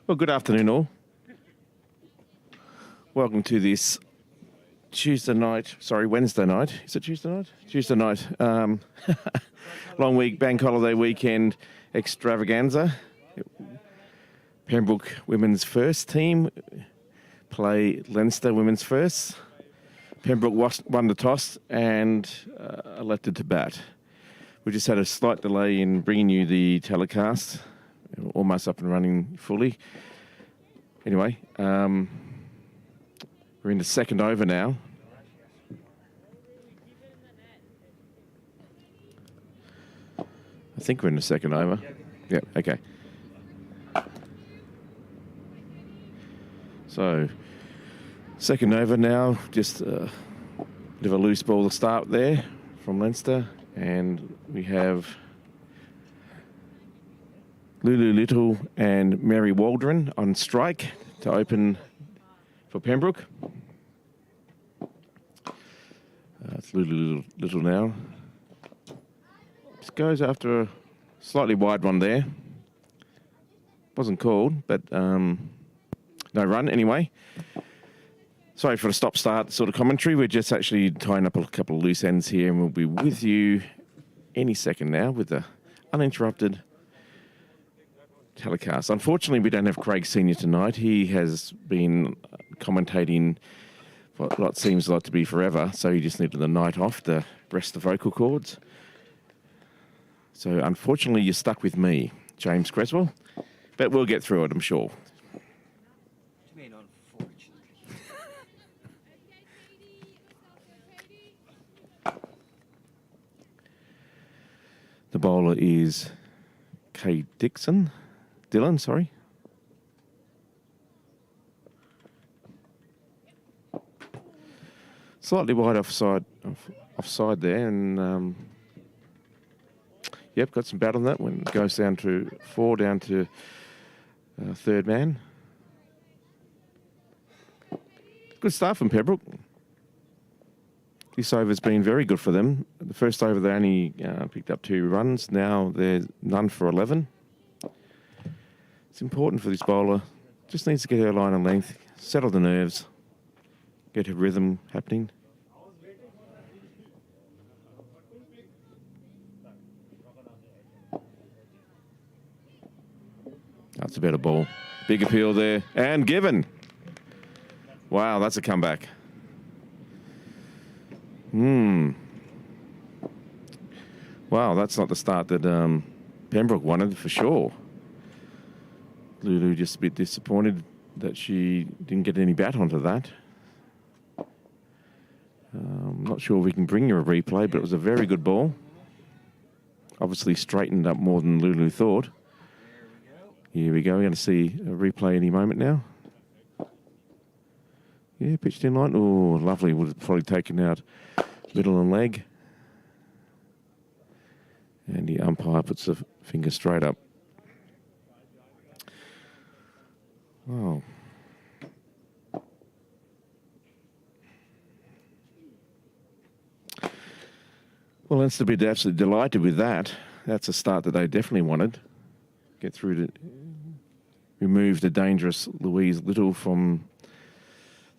Well, good afternoon, all. Welcome to this Wednesday night. Is it Tuesday night? Tuesday night. Long week, bank holiday weekend extravaganza. Pembroke women's first team play Leinster women's first. Pembroke won the toss and elected to bat. We just had a slight delay in bringing you the telecast. Almost up and running fully. Anyway, we're in the second over now. I think we're in the second over. Yeah, okay. So, second over now, just a bit of a loose ball to start there from Leinster. And we have Lulu Little and Mary Waldron on strike to open for Pembroke. It's Lulu Little now. Just goes after a slightly wide one there. Wasn't called, but no run anyway. Sorry for the stop-start sort of commentary. We're just actually tying up a couple of loose ends here, and we'll be with you any second now with the uninterrupted telecast. Unfortunately, we don't have Craig Senior tonight. He has been commentating for what seems like to be forever, so he just needed the night off to rest the vocal cords. So unfortunately, you're stuck with me, James Creswell, but we'll get through it, I'm sure. What do you mean, unfortunately? The bowler is Kay Dylan, sorry. Slightly wide offside there, and yep, got some bat on that when it goes down to 4, down to third man. Good start from Pembroke. This over's been very good for them. The first over they only picked up 2 runs. Now they're none for 11. It's important for this bowler. Just needs to get her line and length, settle the nerves, get her rhythm happening. That's a better ball. Big appeal there. And given. Wow, that's a comeback. Wow, that's not the start that Pembroke wanted for sure. Lulu just a bit disappointed that she didn't get any bat onto that. I'm not sure if we can bring you a replay, but it was a very good ball. Obviously straightened up more than Lulu thought. Here we go. We're going to see a replay any moment now. Yeah, pitched in line. Oh, lovely. Would have probably taken out middle and leg. And the umpire puts the finger straight up. Wow. Well, Leinster will be absolutely delighted with that. That's a start that they definitely wanted. Get through to remove the dangerous Louise Little from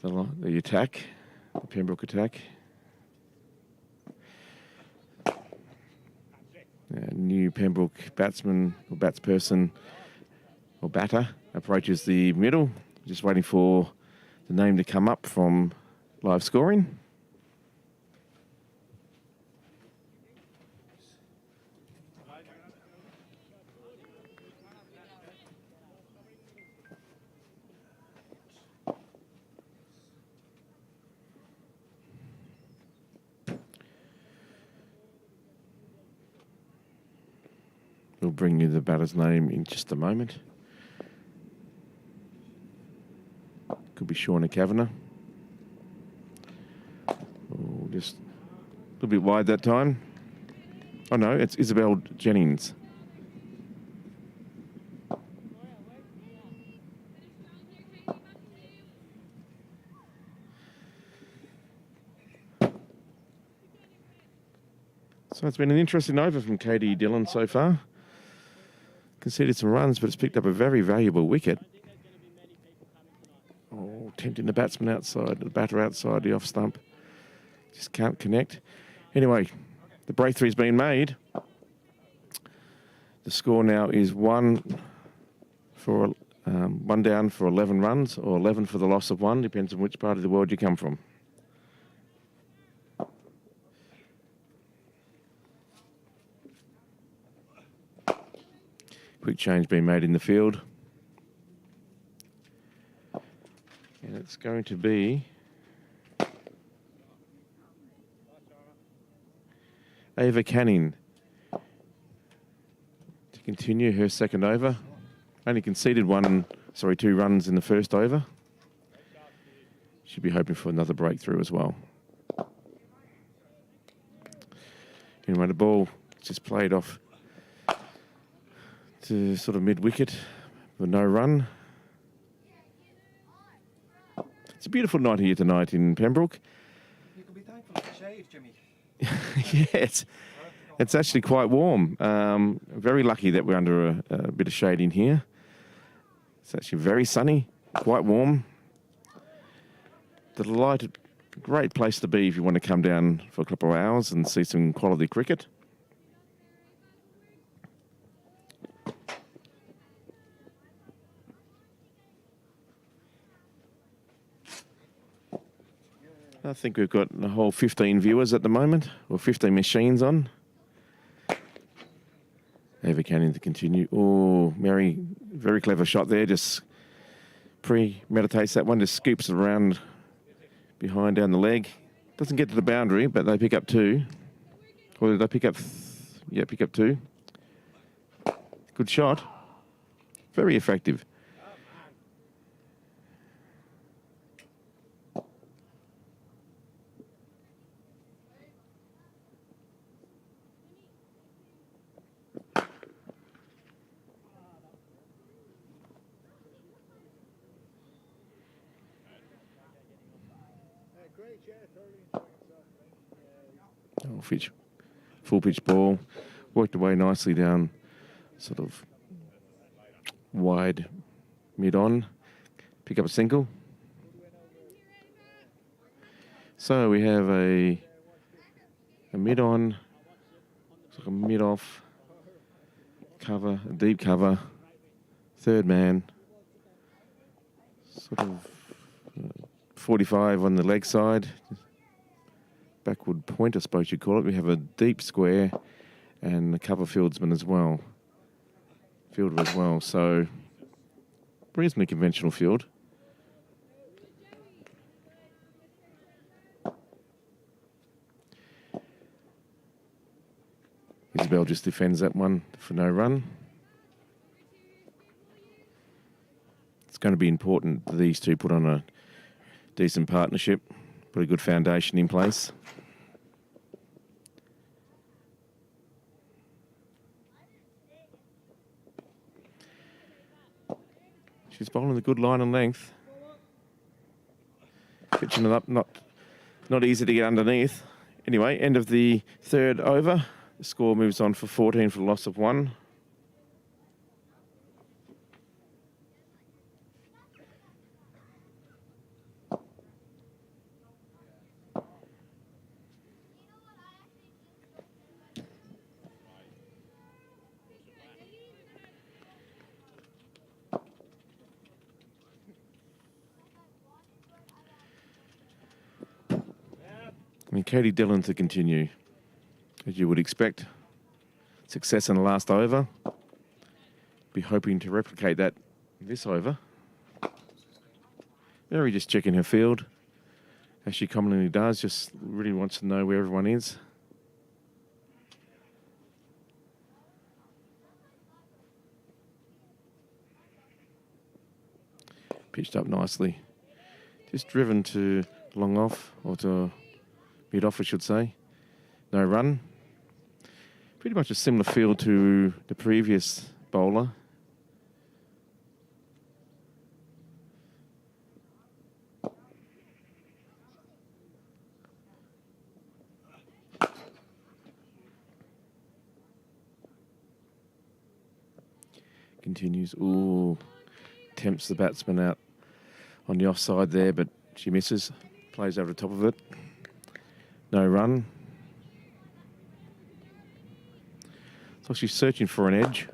the attack, the Pembroke attack. New Pembroke batsman or batsperson or batter approaches the middle. Just waiting for the name to come up from live scoring. We'll bring you the batter's name in just a moment. Could be Shauna Kavanagh. Oh, just a little bit wide that time. Oh no, it's Isabel Jennings. So it's been an interesting over from Katie Dillon so far. Conceded some runs, but it's picked up a very valuable wicket. tempting the batsman outside, the batter outside the off stump. Just can't connect. Anyway, the breakthrough's been made. The score now is one down for 11 runs, or 11 for the loss of one, depends on which part of the world you come from. Quick change being made in the field. And it's going to be Ava Canning to continue her second over. Only conceded 2 runs in the first over. She'll be hoping for another breakthrough as well. Anyway, the ball just played off to sort of mid-wicket with no run. It's a beautiful night here tonight in Pembroke. You can be thankful for the shade, Jimmy. Yeah, it's actually quite warm. Very lucky that we're under a bit of shade in here. It's actually very sunny, quite warm. Delighted, great place to be if you want to come down for a couple of hours and see some quality cricket. I think we've got a whole 15 viewers at the moment, or 15 machines on. Ava Canning to continue. Oh, Mary, very clever shot there. Just premeditates that one, just scoops it around behind down the leg. Doesn't get to the boundary, but they pick up 2. Or did they pick up? Yeah, pick up 2. Good shot. Very effective. Oh, full pitch ball. Worked away nicely down sort of wide mid-on. Pick up a single. So we have a mid-on, sort of mid-off cover, a deep cover, third man, sort of 45 on the leg side. Backward point, I suppose you'd call it. We have a deep square and a cover fielder as well. So reasonably conventional field. Isabel just defends that one for no run. It's going to be important that these two put on a decent partnership, put a good foundation in place. She's bowling a good line and length. Pitching it up, not easy to get underneath. Anyway, end of the third over. The score moves on for 14 for the loss of 1. Katie Dillon to continue, as you would expect. Success in the last over. Be hoping to replicate that this over. Mary just checking her field, as she commonly does, just really wants to know where everyone is. Pitched up nicely. Just driven to long off, or to mid-off, I should say. No run. Pretty much a similar field to the previous bowler. Continues. Ooh. Tempts the batsman out on the offside there, but she misses. Plays over the top of it. No run. So she's searching for an edge.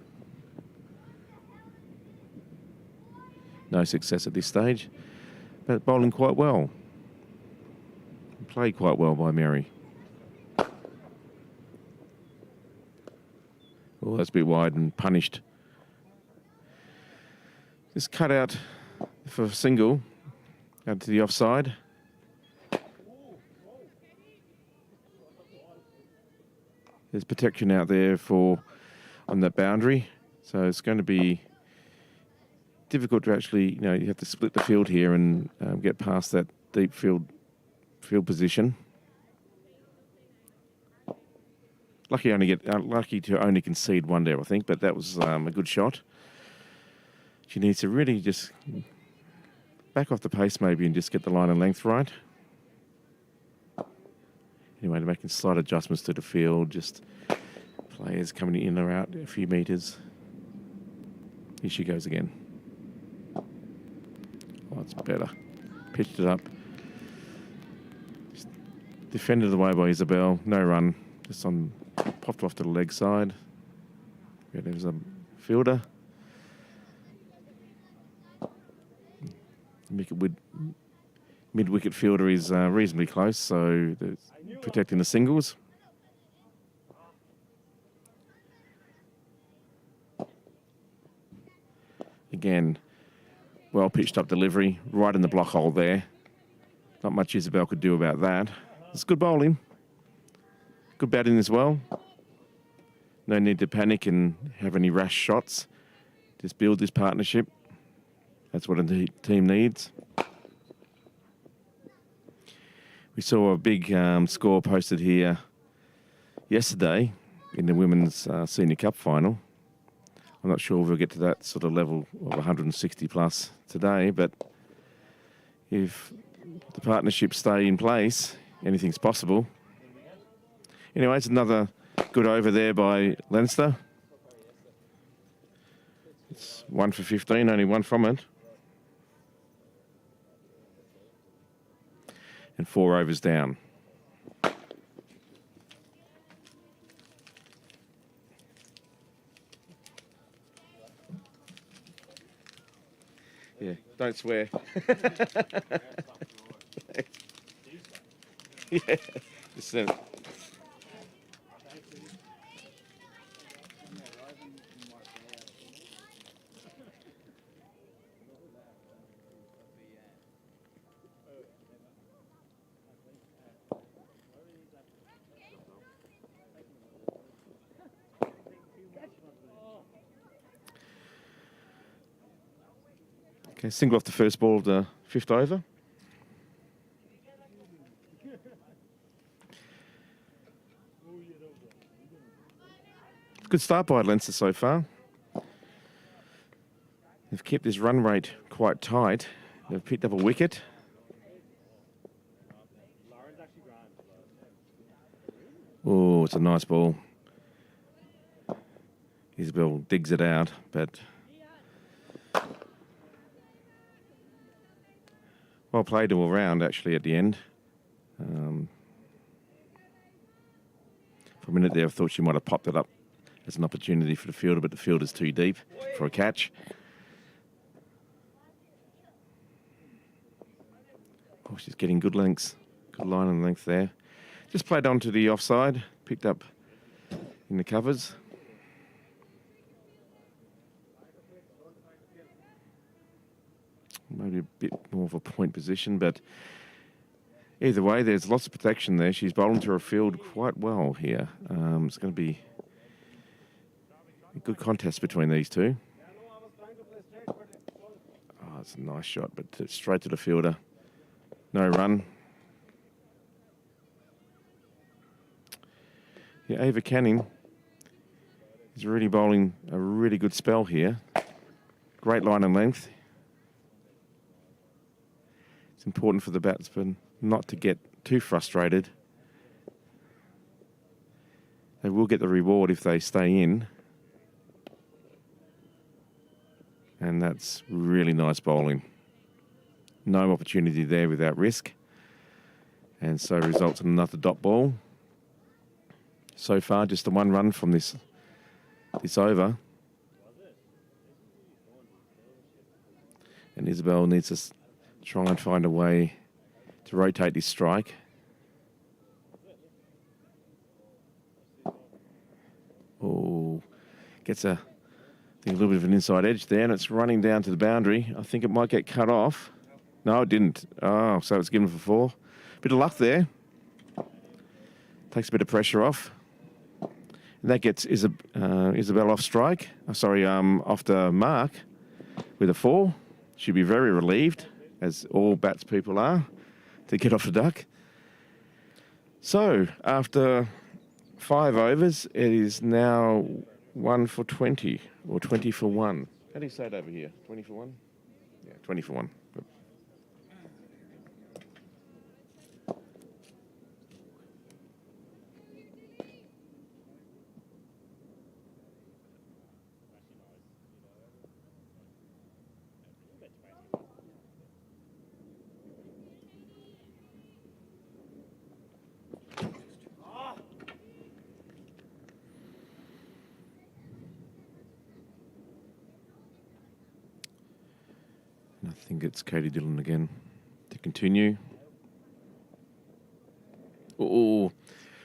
No success at this stage, but bowling quite well. Played quite well by Mary. Oh, that's a bit wide and punished. Just cut out for a single out to the offside. There's protection out there on that boundary, so it's going to be difficult to actually, you have to split the field here and get past that deep field position. Lucky to only concede one there, I think, but that was a good shot. She needs to really just back off the pace maybe and just get the line and length right. Anyway, to making slight adjustments to the field, just players coming in or out a few metres. Here she goes again. Oh, it's better. Pitched it up. Just defended away by Isabel. No run. Just popped off to the leg side. Yeah, there was a fielder. Mid-wicket fielder is reasonably close, so protecting the singles. Again, well pitched up delivery, right in the block hole there. Not much Isabel could do about that. It's good bowling. Good batting as well. No need to panic and have any rash shots. Just build this partnership. That's what a team needs. We saw a big score posted here yesterday in the Women's Senior Cup final. I'm not sure if we'll get to that sort of level of 160 plus today, but if the partnerships stay in place, anything's possible. Anyway, it's another good over there by Leinster. It's 1 for 15, only one from it. And 4 overs down. Yeah, don't swear. Yeah, just okay, single off the first ball of the 5th over. Good start by Leinster so far. They've kept this run rate quite tight. They've picked up a wicket. Oh, it's a nice ball. Isabel digs it out, but well played all round actually at the end. For a minute there I thought she might have popped it up as an opportunity for the fielder, but the fielder's too deep for a catch. Oh, she's getting good lengths, good line and length there. Just played on to the offside, picked up in the covers. Maybe a bit more of a point position, but either way, there's lots of protection there. She's bowling to her field quite well here. It's going to be a good contest between these two. Oh, it's a nice shot, but straight to the fielder. No run. Yeah, Ava Canning is really bowling a really good spell here. Great line and length. It's important for the batsman not to get too frustrated. They will get the reward if they stay in. And that's really nice bowling. No opportunity there without risk. And so results in another dot ball. So far, just the one run from this over. And Isabel needs to try and find a way to rotate this strike. Oh, gets a little bit of an inside edge there, and it's running down to the boundary. I think it might get cut off. No, it didn't. Oh, so it's given for 4. Bit of luck there. Takes a bit of pressure off. And that gets Isabel off strike. Off the mark with a 4. She'd be very relieved, as all bats people are, to get off the duck. So, after 5 overs, it is now 1 for 20, or 20 for 1. How do you say it over here? 20 for 1? Yeah, 20 for 1. I think it's Katie Dillon again to continue. Oh,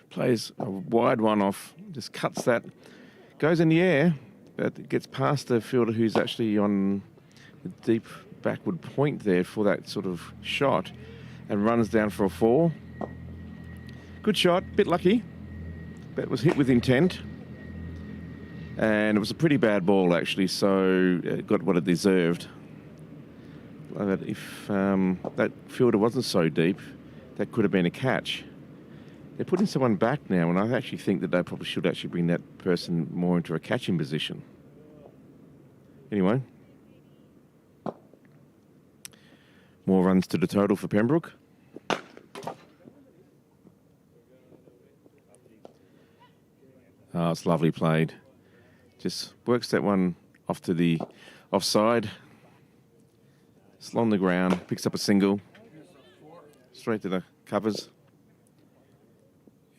plays a wide one off, just cuts that, goes in the air, but it gets past the fielder who's actually on the deep backward point there for that sort of shot and runs down for a 4. Good shot, bit lucky, but it was hit with intent. And it was a pretty bad ball actually, so it got what it deserved. That if that fielder wasn't so deep, that could have been a catch. They're putting someone back now, and I actually think that they probably should actually bring that person more into a catching position. Anyway, more runs to the total for Pembroke. Oh, it's lovely played. Just works that one off to the offside. It's on the ground, picks up a single, straight to the covers.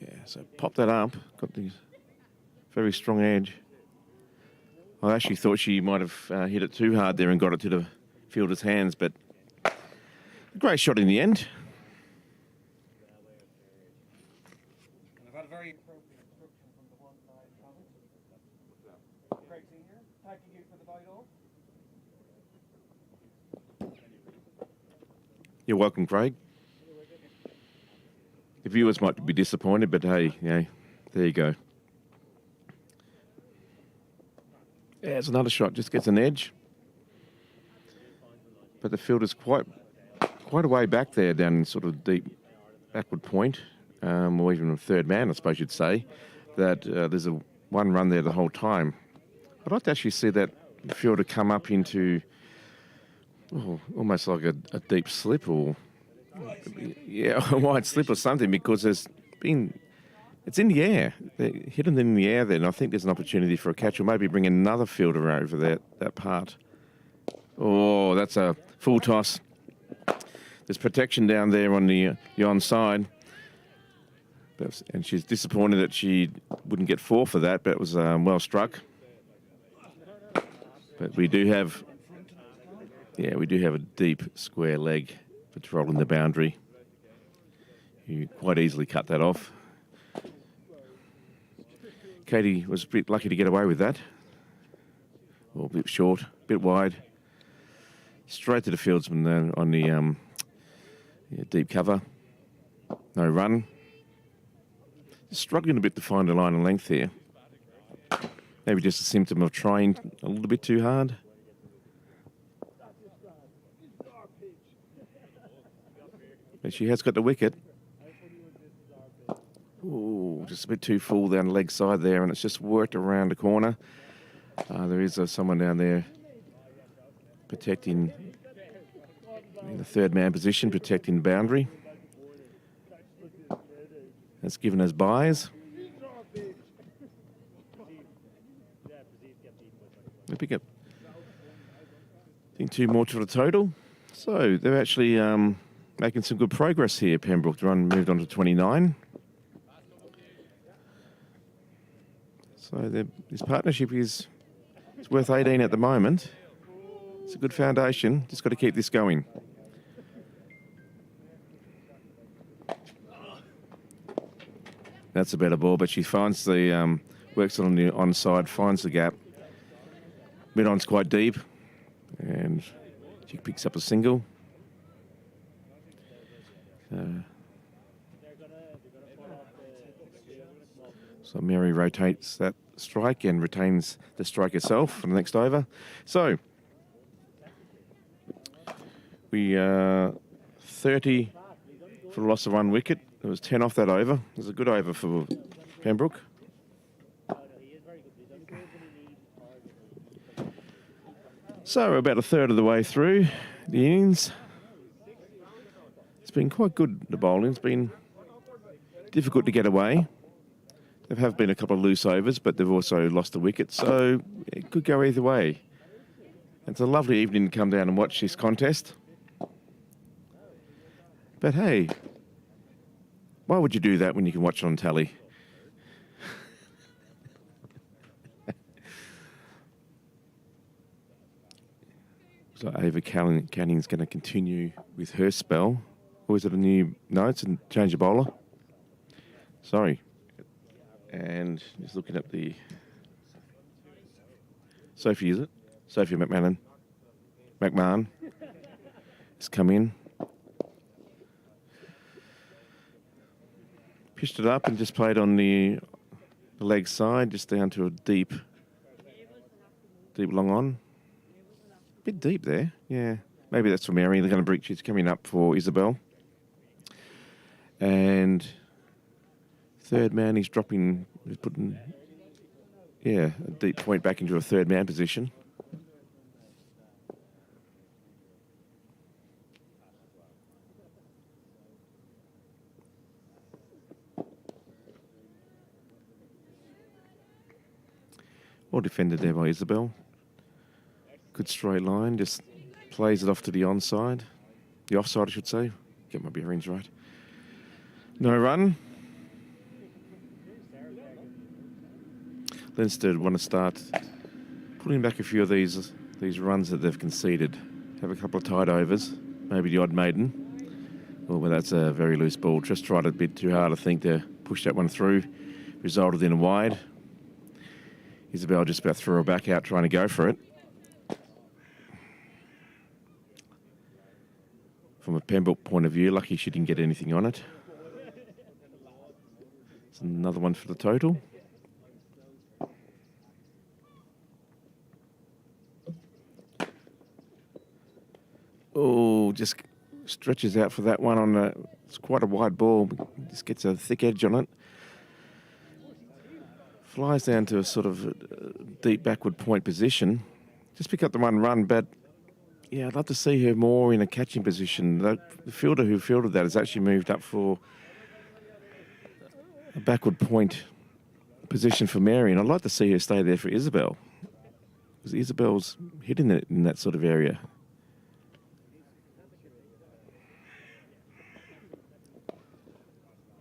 Yeah, so pop that up, got the very strong edge. I actually thought she might have hit it too hard there and got it to the fielder's hands, but a great shot in the end. I've had a very appropriate instruction from the one side comment. Craig Senior, thanking you for the bite off. You're welcome, Craig. The viewers might be disappointed, but hey, yeah, there you go. Yeah, it's another shot, just gets an edge. But the fielder's quite a way back there, down in sort of deep backward point, or even a third man, I suppose you'd say, that there's a one run there the whole time. I'd like to actually see that fielder come up into almost like a deep slip, or a wide slip or something, because it's in the air. They hit them in the air there, and I think there's an opportunity for a catch, or maybe bring another fielder over that part. Oh, that's a full toss. There's protection down there on the onside. And she's disappointed that she wouldn't get 4 for that, but it was well struck. But we do have a deep square leg patrolling the boundary. You quite easily cut that off. Katie was a bit lucky to get away with that. Well, a bit short, a bit wide. Straight to the fieldsman on the deep cover. No run. Struggling a bit to find a line of length here. Maybe just a symptom of trying a little bit too hard. But she has got the wicket. Ooh, just a bit too full down the leg side there, and it's just worked around the corner. There is someone down there protecting in the third man position, protecting the boundary. That's given us buys. We pick up, I think, 2 more to the total. So they're actually making some good progress here, Pembroke. The run moved on to 29. So this partnership is worth 18 at the moment. It's a good foundation. Just got to keep this going. That's a better ball, but she finds the works on the onside, finds the gap. Mid-on's quite deep, and she picks up a single. So Mary rotates that strike and retains the strike herself for the next over. So we 30 for the loss of 1 wicket. There was 10 off that over. It was a good over for Pembroke. So we're about a third of the way through the innings. It's been quite good, the bowling. It's been difficult to get away. There have been a couple of loose overs, but they've also lost a wicket, so it could go either way. It's a lovely evening to come down and watch this contest. But hey, why would you do that when you can watch it on telly? So Ava Canning's going to continue with her spell. Or is it a new... No, it's a change of bowler. Sorry. And just looking at the... Sophie, is it? Sophie McMahon has come in. Pitched it up and just played on the leg side, just down to a deep long on. Bit deep there, yeah. Maybe that's for Mary. They're going to break. She's coming up for Isabel. And third man, he's dropping, he's putting, a deep point back into a third man position. Well defended there by Isabel. Good straight line, just plays it off to the onside. The offside, I should say. Get my bearings right. No run. Leinster want to start putting back a few of these runs that they've conceded. Have a couple of tight overs, maybe the odd maiden. Well, that's a very loose ball. Just tried a bit too hard, I think, to push that one through. Resulted in a wide. Isabel just about threw her back out trying to go for it. From a Pembroke point of view, lucky she didn't get anything on it. It's another one for the total. Oh, just stretches out for that one on the... It's quite a wide ball. Just gets a thick edge on it. Flies down to a sort of deep backward point position. Just pick up the one run, but yeah, I'd love to see her more in a catching position. The fielder who fielded that has actually moved up for a backward point position for Mary, and I'd like to see her stay there for Isabel. Because Isabel's hitting it in that sort of area.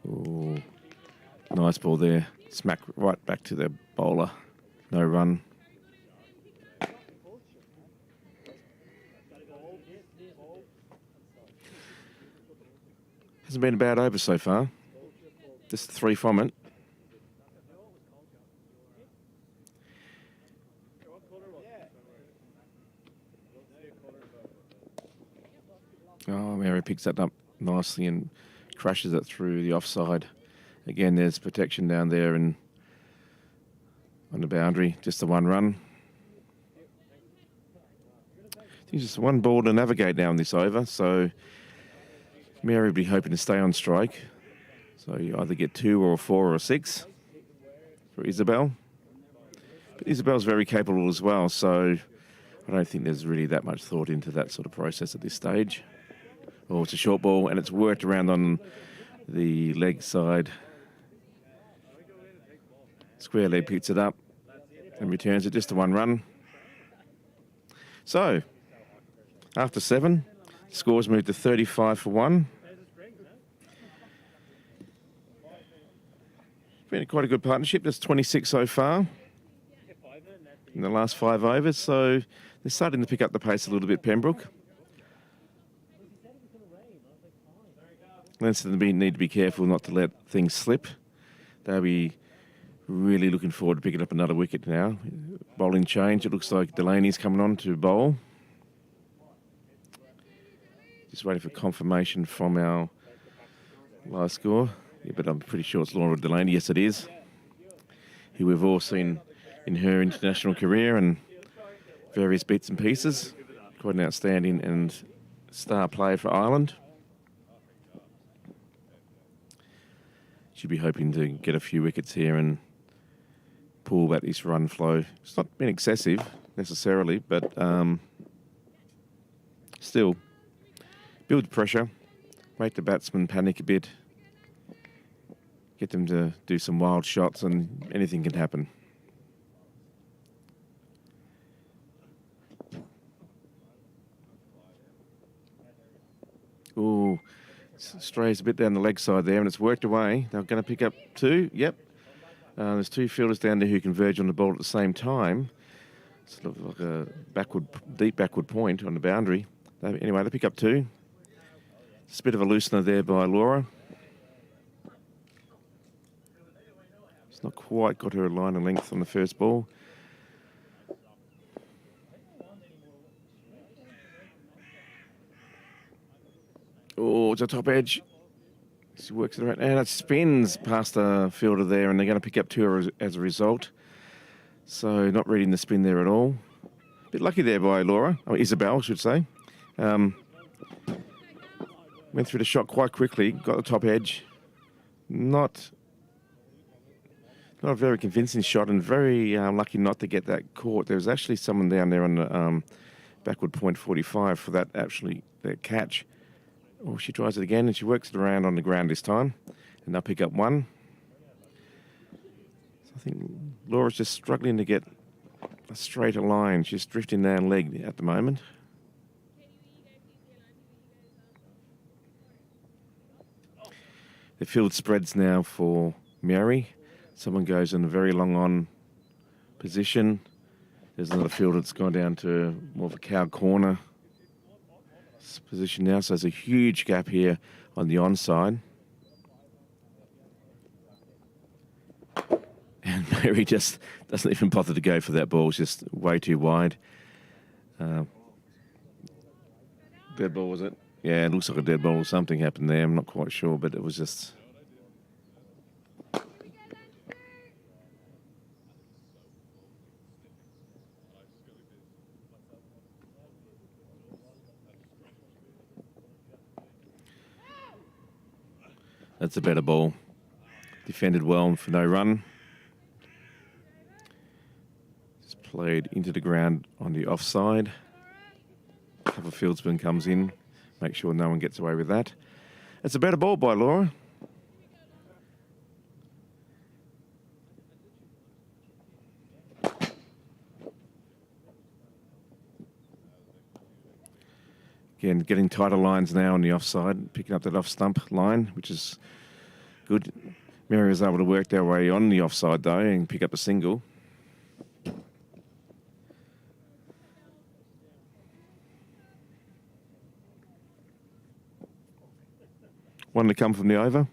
Oh, nice ball there. Smack right back to the bowler. No run. Hasn't been a bad over so far. Just 3 from it. Oh, Mary picks that up nicely and crashes it through the offside. Again, there's protection down there and on the boundary, just the one run. I think just one ball to navigate now in this over, so Mary will be hoping to stay on strike. So you either get 2 or a 4 or a 6 for Isabel. But Isabel's very capable as well, so I don't think there's really that much thought into that sort of process at this stage. Oh, it's a short ball and it's worked around on the leg side. Square leg picks it up and returns it just to one run. So, after 7, Scores moved to 35 for 1. Been quite a good partnership. There's 26 so far in the last 5 overs, so they're starting to pick up the pace a little bit, Pembroke. Leinster need to be careful not to let things slip. They'll be really looking forward to picking up another wicket now. Bowling change. It looks like Delaney's coming on to bowl. Just waiting for confirmation from our live score. Yeah, but I'm pretty sure it's Laura Delaney. Yes, it is. Who we've all seen in her international career and various bits and pieces. Quite an outstanding and star player for Ireland. Should be hoping to get a few wickets here and pull back this run flow. It's not been excessive necessarily, but still build pressure, make the batsmen panic a bit, get them to do some wild shots, and anything can happen. Ooh, strays a bit down the leg side there, and it's worked away. They're going to pick up 2. Yep. There's 2 fielders down there who converge on the ball at the same time. Sort of like a deep backward point on the boundary. Anyway, they pick up 2. It's a bit of a loosener there by Laura. It's not quite got her line of length on the first ball. Oh, it's a top edge. She works it around, and it spins past the fielder there, and they're going to pick up 2 as a result. So not reading the spin there at all. A bit lucky there by Laura, or Isabel, I should say. Went through the shot quite quickly, got the top edge. Not a very convincing shot, and very lucky not to get that caught. There was actually someone down there on the backward point 45 for that catch. Oh, she tries it again, and she works it around on the ground this time. And they'll pick up 1. So I think Laura's just struggling to get a straighter line. She's drifting down leg at the moment. The field spreads now for Mary. Someone goes in a very long on position. There's another fielder that's gone down to more of a cow corner position now, so there's a huge gap here on the onside. And Mary just doesn't even bother to go for that ball. It's just way too wide. Dead ball, was it? Yeah, it looks like a dead ball. Something happened there. I'm not quite sure, but it was just... That's a better ball. Defended well for no run. Just played into the ground on the offside. Cover fieldsman comes in. Make sure no one gets away with that. It's a better ball by Laura. Again, getting tighter lines now on the offside, picking up that off-stump line, which is good. Mary was able to work their way on the offside, though, and pick up a single. One to come from the over.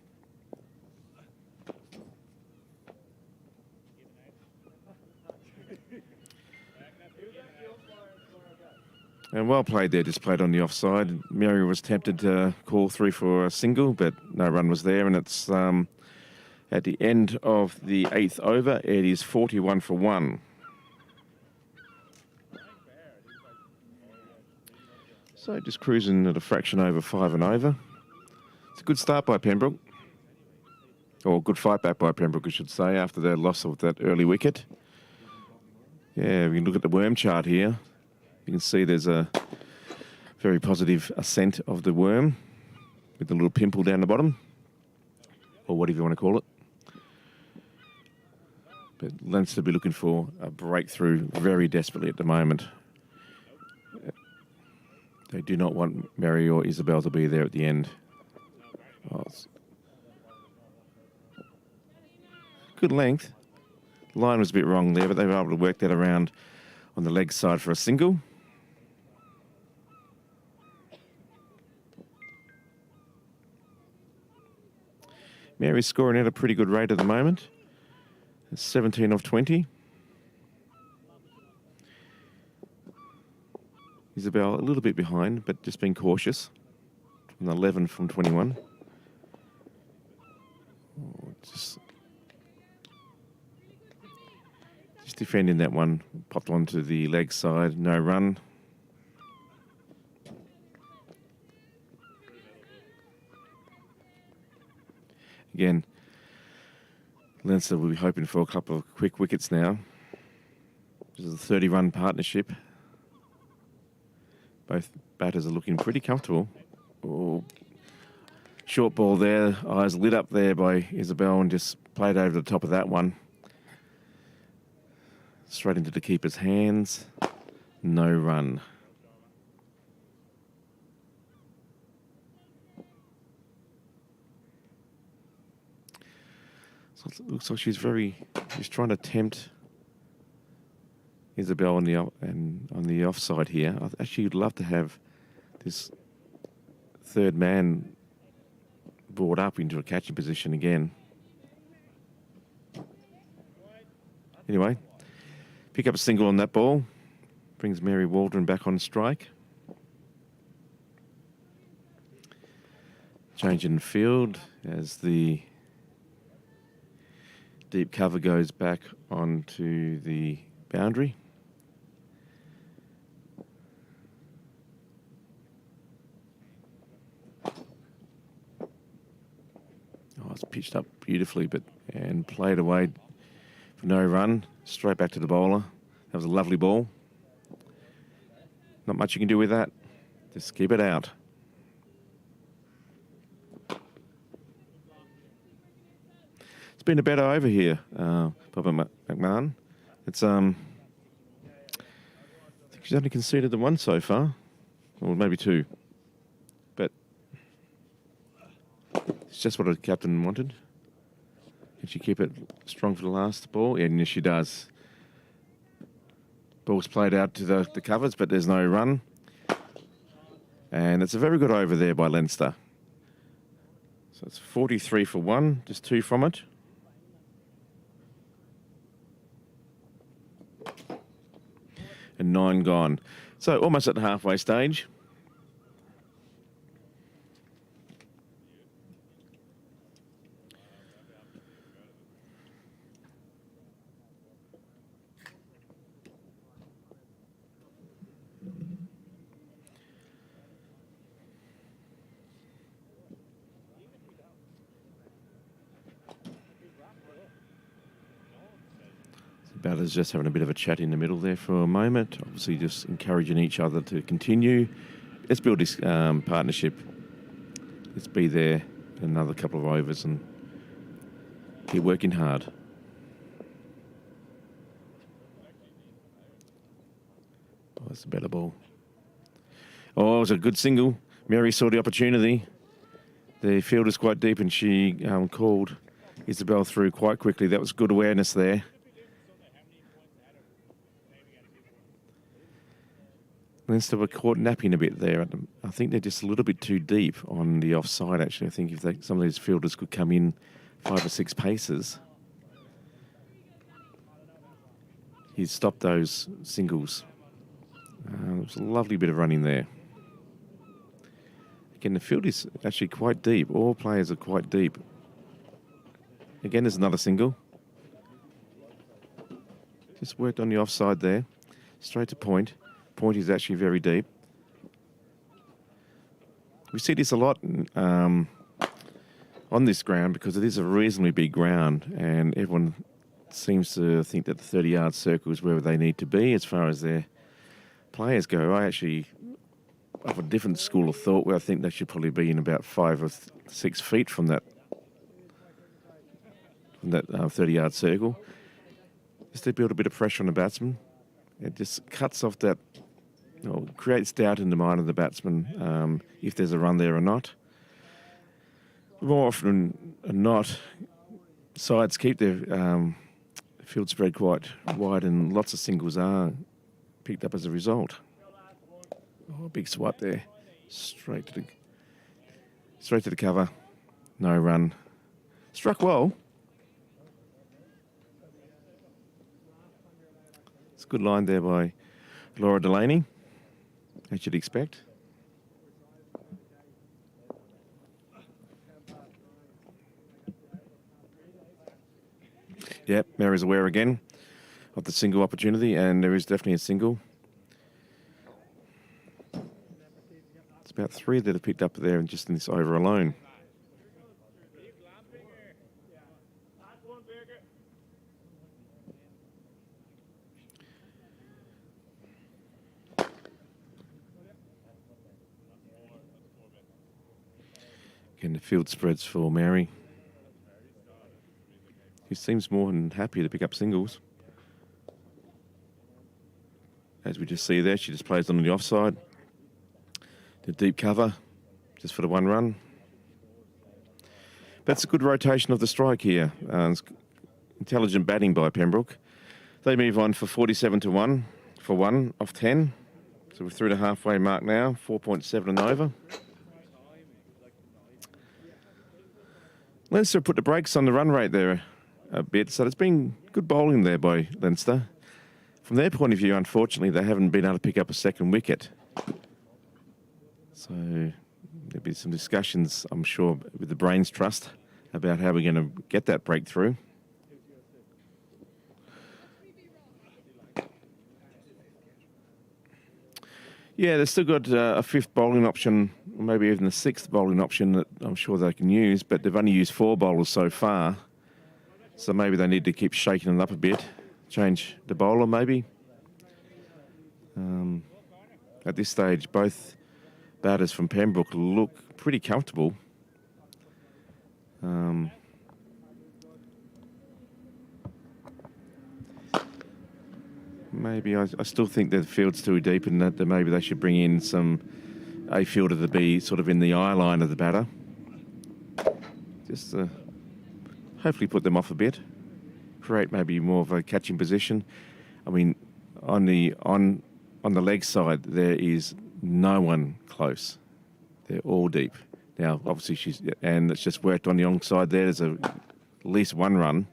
And well played there, just played on the offside. Mary was tempted to call 3 for a single, but no run was there. And it's at the end of the 8th over, it is 41 for 1. So just cruising at a fraction over 5 and over. It's a good start by Pembroke. Or good fight back by Pembroke, I should say, after their loss of that early wicket. Yeah, we can look at the worm chart here. You can see there's a very positive ascent of the worm with the little pimple down the bottom, or whatever you want to call it. But Leinster will be looking for a breakthrough very desperately at the moment. They do not want Mary or Isabel to be there at the end. Oh, good length. The line was a bit wrong there, but they were able to work that around on the leg side for a single. Mary's scoring at a pretty good rate at the moment. It's 17 off 20. Isabel a little bit behind, but just being cautious. An 11 from 21. Oh, just defending that one. Popped onto the leg side. No run. Again, Leinster will be hoping for a couple of quick wickets now. This is a 30-run partnership. Both batters are looking pretty comfortable. Oh, short ball there. Eyes lit up there by Isabel and just played over the top of that one. Straight into the keeper's hands. No run. So it looks like she's trying to tempt Isabel on the offside here. I actually would love to have this third man brought up into a catching position again. Anyway, pick up a single on that ball. Brings Mary Waldron back on strike. Change in field as the deep cover goes back onto the boundary. Oh, it's pitched up beautifully, and played away for no run. Straight back to the bowler. That was a lovely ball. Not much you can do with that. Just keep it out. It's been a better over here, Papa McMahon. It's I think she's only conceded the one so far, or maybe two. But it's just what a captain wanted. Can she keep it strong for the last ball? Yeah, yes, she does. Ball's played out to the covers, but there's no run. And it's a very good over there by Leinster. So it's 43 for one, just two from it. And 9 gone. So almost at the halfway stage. Batters just having a bit of a chat in the middle there for a moment. Obviously just encouraging each other to continue. Let's build this partnership. Let's be there in another couple of overs and keep working hard. Oh, that's a better ball. Oh, it was a good single. Mary saw the opportunity. The field is quite deep and she called Isabel through quite quickly. That was good awareness there. Leinster were caught napping a bit there. I think they're just a little bit too deep on the offside, actually. I think if some of these fielders could come in 5 or 6 paces, he'd stop those singles. It was a lovely bit of running there. Again, the field is actually quite deep. All players are quite deep. Again, there's another single. Just worked on the offside there. Straight to point. Point is actually very deep. We see this a lot on this ground because it is a reasonably big ground and everyone seems to think that the 30-yard circle is where they need to be as far as their players go. I actually have a different school of thought where I think they should probably be in about 5 or 6 feet from that 30-yard circle. Just to build a bit of pressure on the batsman. It just cuts off that creates doubt in the mind of the batsman if there's a run there or not. More often than not, sides keep their field spread quite wide, and lots of singles are picked up as a result. Oh, big swipe there, straight to the cover. No run. Struck well. It's a good line there by Laura Delaney, as you'd expect. Yep, Mary's aware again of the single opportunity, and there is definitely a single. It's about 3 that have picked up there just in this over alone. Again, the field spreads for Mary, who seems more than happy to pick up singles. As we just see there, she just plays on the offside. The deep cover, just for the 1 run. That's a good rotation of the strike here. Intelligent batting by Pembroke. They move on for 47-1 for 1 off 10. So we're through the halfway mark now, 4.7 and over. Leinster put the brakes on the run rate there a bit, so there's been good bowling there by Leinster. From their point of view, unfortunately, they haven't been able to pick up a second wicket. So there'll be some discussions, I'm sure, with the Brains Trust about how we're going to get that breakthrough. Yeah, they've still got a 5th bowling option, or maybe even a 6th bowling option that I'm sure they can use, but they've only used 4 bowlers so far. So maybe they need to keep shaking it up a bit, change the bowler maybe. At this stage, both batters from Pembroke look pretty comfortable. Maybe I still think that the field's too deep, and that maybe they should bring in a fielder to be sort of in the eye line of the batter. Just hopefully put them off a bit. Create maybe more of a catching position. I mean, on the leg side, there is no one close. They're all deep. Now, obviously, it's just worked on the long side there. There's at least 1 run.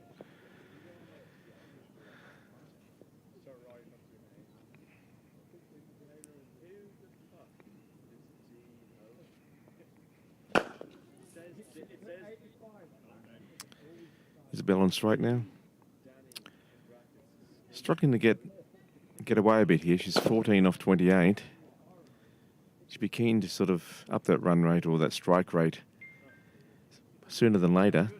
Isabel on straight now. Struggling to get away a bit here. She's 14 off 28. She'd be keen to sort of up that run rate or that strike rate sooner than later.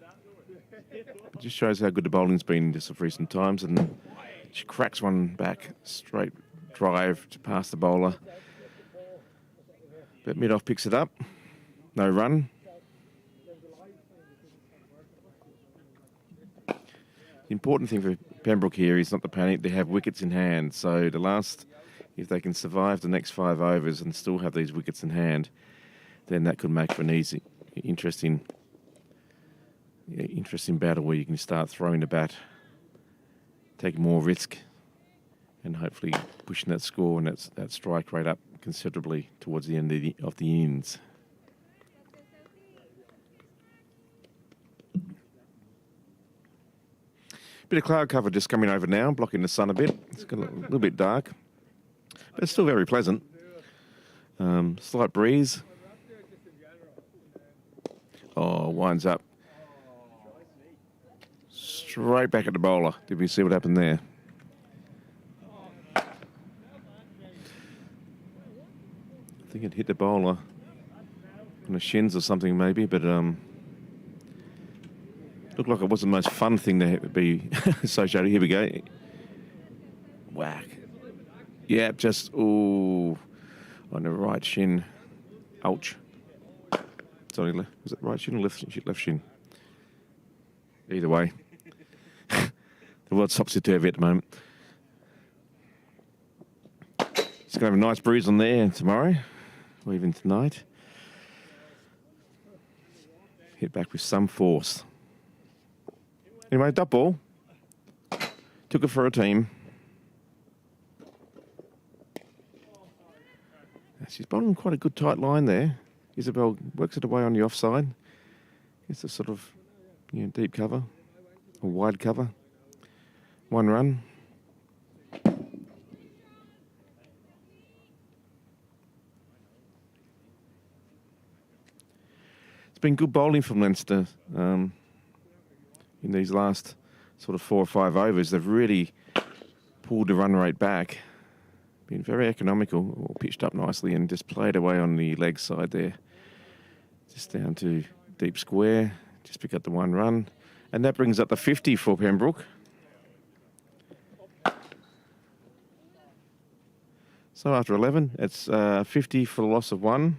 It just shows how good the bowling's been just of recent times, and she cracks one back, straight drive to pass the bowler. But mid-off picks it up. No run. The important thing for Pembroke here is not to panic. They have wickets in hand. So if they can survive the next 5 overs and still have these wickets in hand, then that could make for an easy, interesting battle where you can start throwing the bat, taking more risk, and hopefully pushing that score and that strike rate up considerably towards the end of the innings. Bit of cloud cover just coming over now, blocking the sun a bit. It's got a little bit dark, but it's still very pleasant. Slight breeze. Oh, winds up. Straight back at the bowler. Did we see what happened there? I think it hit the bowler on the shins or something maybe, but looked like it wasn't the most fun thing to be associated. Here we go. Whack. Yeah, just, on the right shin. Ouch. Sorry, was it right shin or left shin? Either way. The world's topsy-turvy at the moment. She's to have a nice breeze on there tomorrow, or even tonight. Hit back with some force. Anyway, dot ball. Took it for a team. She's bowling quite a good tight line there. Isabel works it away on the offside. It's a sort of deep cover or wide cover. 1 run. It's been good bowling from Leinster in these last sort of 4 or 5 overs. They've really pulled the run rate back. Been very economical, or pitched up nicely and just played away on the leg side there. Just down to deep square, just pick up the 1 run. And that brings up the 50 for Pembroke. So after 11, it's 50 for the loss of 1.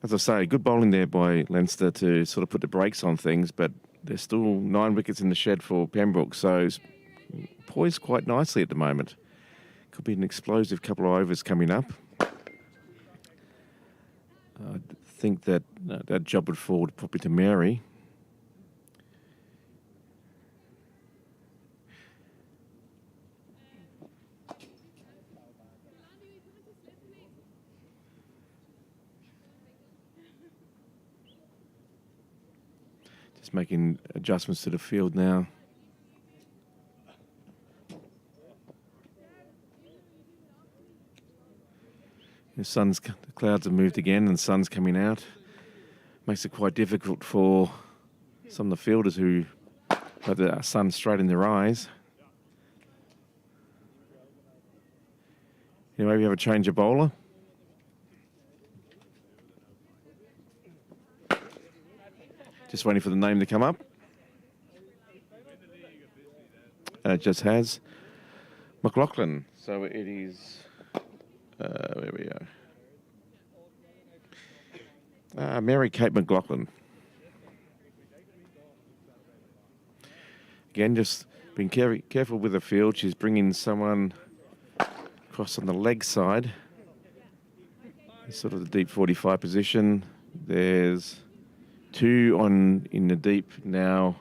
As I say, good bowling there by Leinster to sort of put the brakes on things, but there's still 9 wickets in the shed for Pembroke, so it's poised quite nicely at the moment. Could be an explosive couple of overs coming up. I think that that job would fall probably to Mary. Just making adjustments to the field now. The clouds have moved again and the sun's coming out. Makes it quite difficult for some of the fielders who have the sun straight in their eyes. Anyway, we have a change of bowler. Just waiting for the name to come up. And it just has. McLaughlin. So it is... where we are. Mary Kate McLaughlin. Again, just being careful with the field. She's bringing someone across on the leg side. Sort of the deep 45 position. There's 2 in the deep now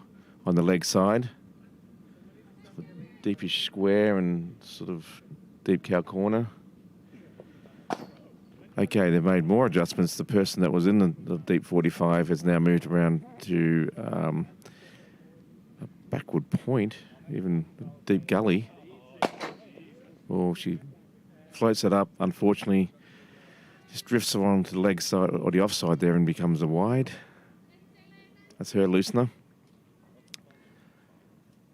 on the leg side. Sort of deepish square and sort of deep cow corner. Okay, they've made more adjustments. The person that was in the deep 45 has now moved around to a backward point, even deep gully. Well, she floats it up, unfortunately, just drifts along to the leg side or the offside there and becomes a wide. That's her loosener.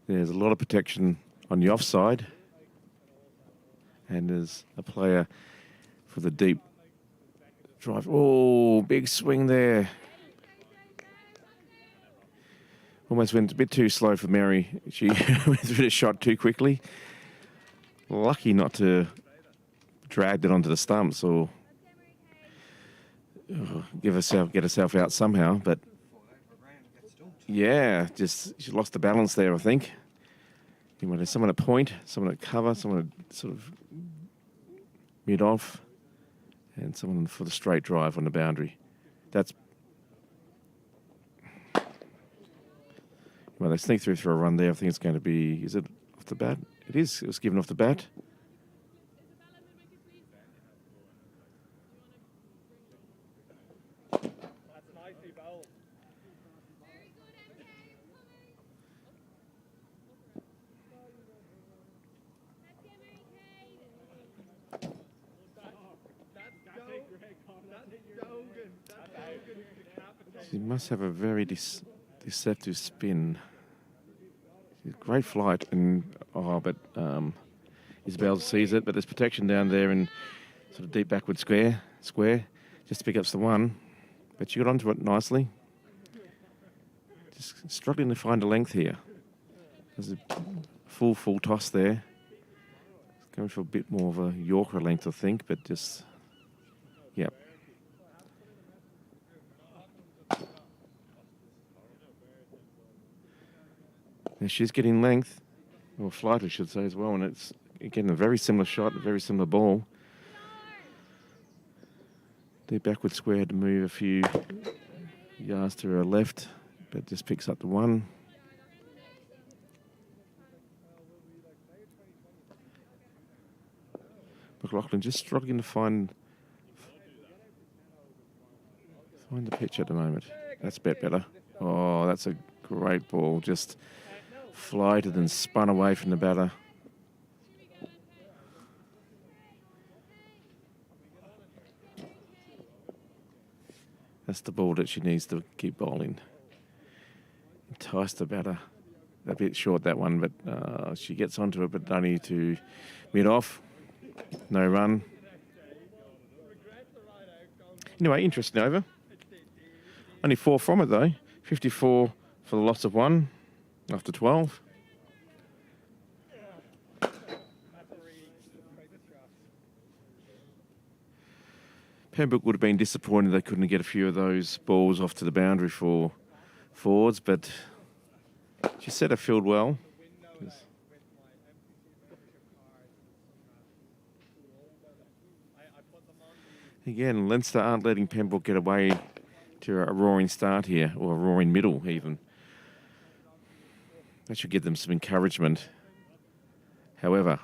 There's a lot of protection on the offside. And there's a player for the deep drive. Oh, big swing there. Almost went a bit too slow for Mary. She went through the shot too quickly. Lucky not to drag it onto the stumps or get herself out somehow. But yeah, just she lost the balance there, I think. There's someone at point, someone at cover, someone at sort of mid-off. And someone for the straight drive on the boundary. Well, they sneak through for a run there. I think it's going to be... Is it off the bat? It is. It was given off the bat. That's nicely bowled. She must have a very deceptive spin. Great flight, but Isabel sees it. But there's protection down there in sort of deep backward square, just to pick up the 1. But she got onto it nicely. Just struggling to find a length here. There's a full toss there. Going for a bit more of a Yorker length, I think, but just, yep. Now she's getting length. or flight, I should say, as well. And it's, again, a very similar shot, a very similar ball. The backward square had to move a few yards to her left, but just picks up the one. McLaughlin just struggling to find the pitch at the moment. That's a bit better. Oh, that's a great ball. Just flighted and spun away from the batter. That's the ball that she needs to keep bowling. Entice the batter. A bit short, that one, but she gets onto it, but only to mid-off. No run. Anyway, interesting over. Only 4 from it, though. 54 for the loss of 1 after 12. Pembroke would have been disappointed they couldn't get a few of those balls off to the boundary for forwards, but she set her field well. Again, Leinster aren't letting Pembroke get away to a roaring start here, or a roaring middle even. That should give them some encouragement. However,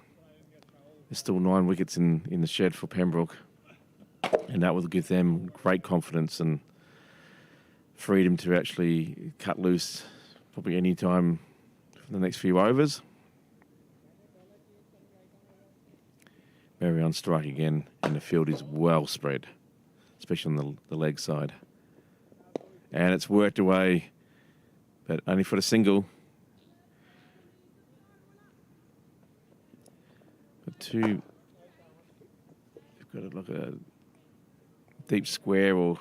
there's still 9 wickets in the shed for Pembroke, and that will give them great confidence and freedom to actually cut loose probably any time for the next few overs. Mary on strike again, and the field is well spread, especially on the leg side. And it's worked away, but only for the single. But 2, you've got to look at a deep square or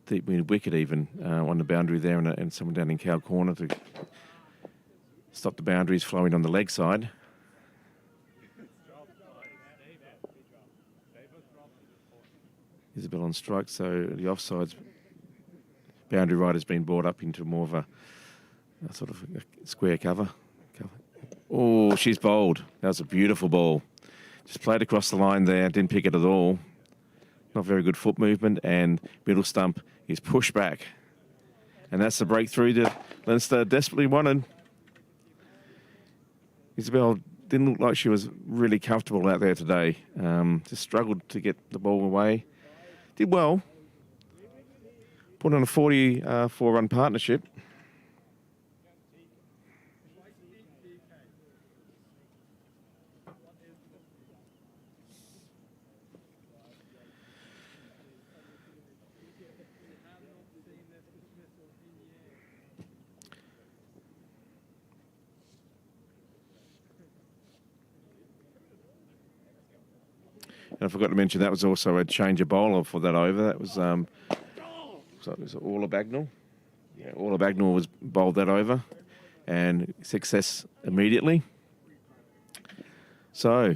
deep mid wicket even on the boundary there, and someone down in cow corner to stop the boundaries flowing on the leg side. Isabel on strike, so the offsides boundary right has been brought up into more of a sort of a square cover. Oh, she's bowled. That was a beautiful ball. Just played across the line there, didn't pick it at all. Not very good foot movement, and middle stump is pushed back. And that's the breakthrough that Leinster desperately wanted. Isabel didn't look like she was really comfortable out there today. Just struggled to get the ball away. Did well. Put on a 44-run partnership. And I forgot to mention that was also a change of bowler for that over. That was so it was Orla Bagnall. Yeah, Orla Bagnall was bowled that over, and success immediately. So,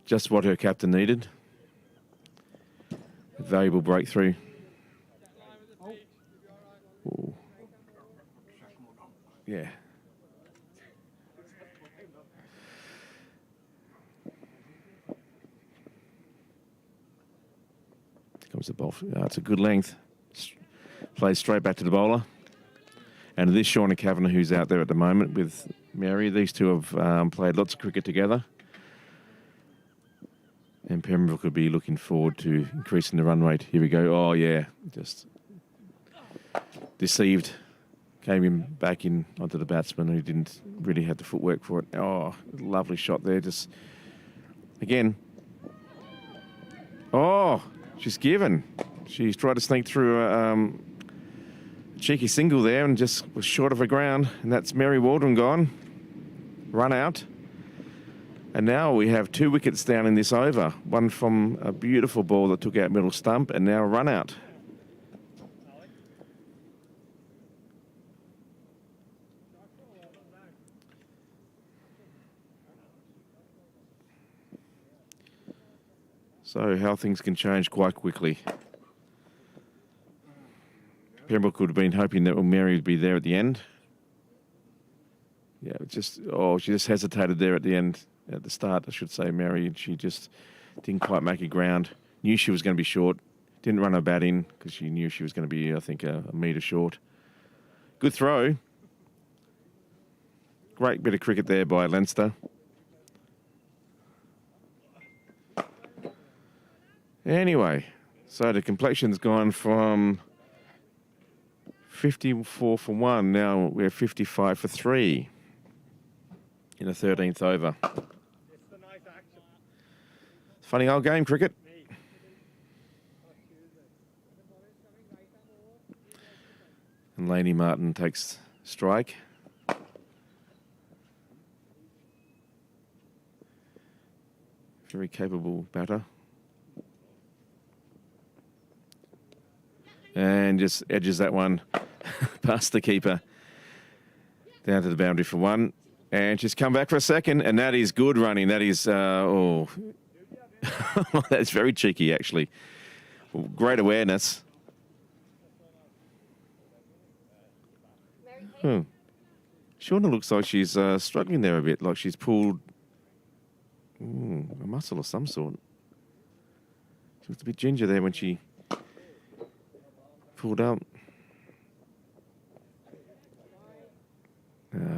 just what her captain needed. A valuable breakthrough. Ooh. Yeah. Comes the ball. It's a good length. Plays straight back to the bowler. And this Shauna Kavanagh, who's out there at the moment with Mary. These two have played lots of cricket together. And Pembroke could be looking forward to increasing the run rate. Here we go. Oh, yeah. Just deceived. Came in back in onto the batsman who didn't really have the footwork for it. Oh, lovely shot there. Just, again. Oh, she's given. She's tried to sneak through a cheeky single there and just was short of her ground. And that's Mary Waldron gone. Run out. And now we have 2 wickets down in this over. One from a beautiful ball that took out middle stump, and now a run out. So how things can change quite quickly. Pembroke would have been hoping that Mary would be there at the end. Yeah, she just hesitated there at the start, I should say, Mary. She just didn't quite make a ground. Knew she was going to be short. Didn't run her bat in because she knew she was going to be, I think, a metre short. Good throw. Great bit of cricket there by Leinster. Anyway, so the complexion's gone from 54 for 1. Now we're 55 for 3 in the 13th over. Funny old game, cricket. And Laney Martin takes strike. Very capable batter. And just edges that one past the keeper. Down to the boundary for 1. And she's come back for a second, and that is good running. That is, that's very cheeky, actually. Great awareness. Shauna looks like she's struggling there a bit, like she's pulled a muscle of some sort. She was a bit ginger there when she pulled up.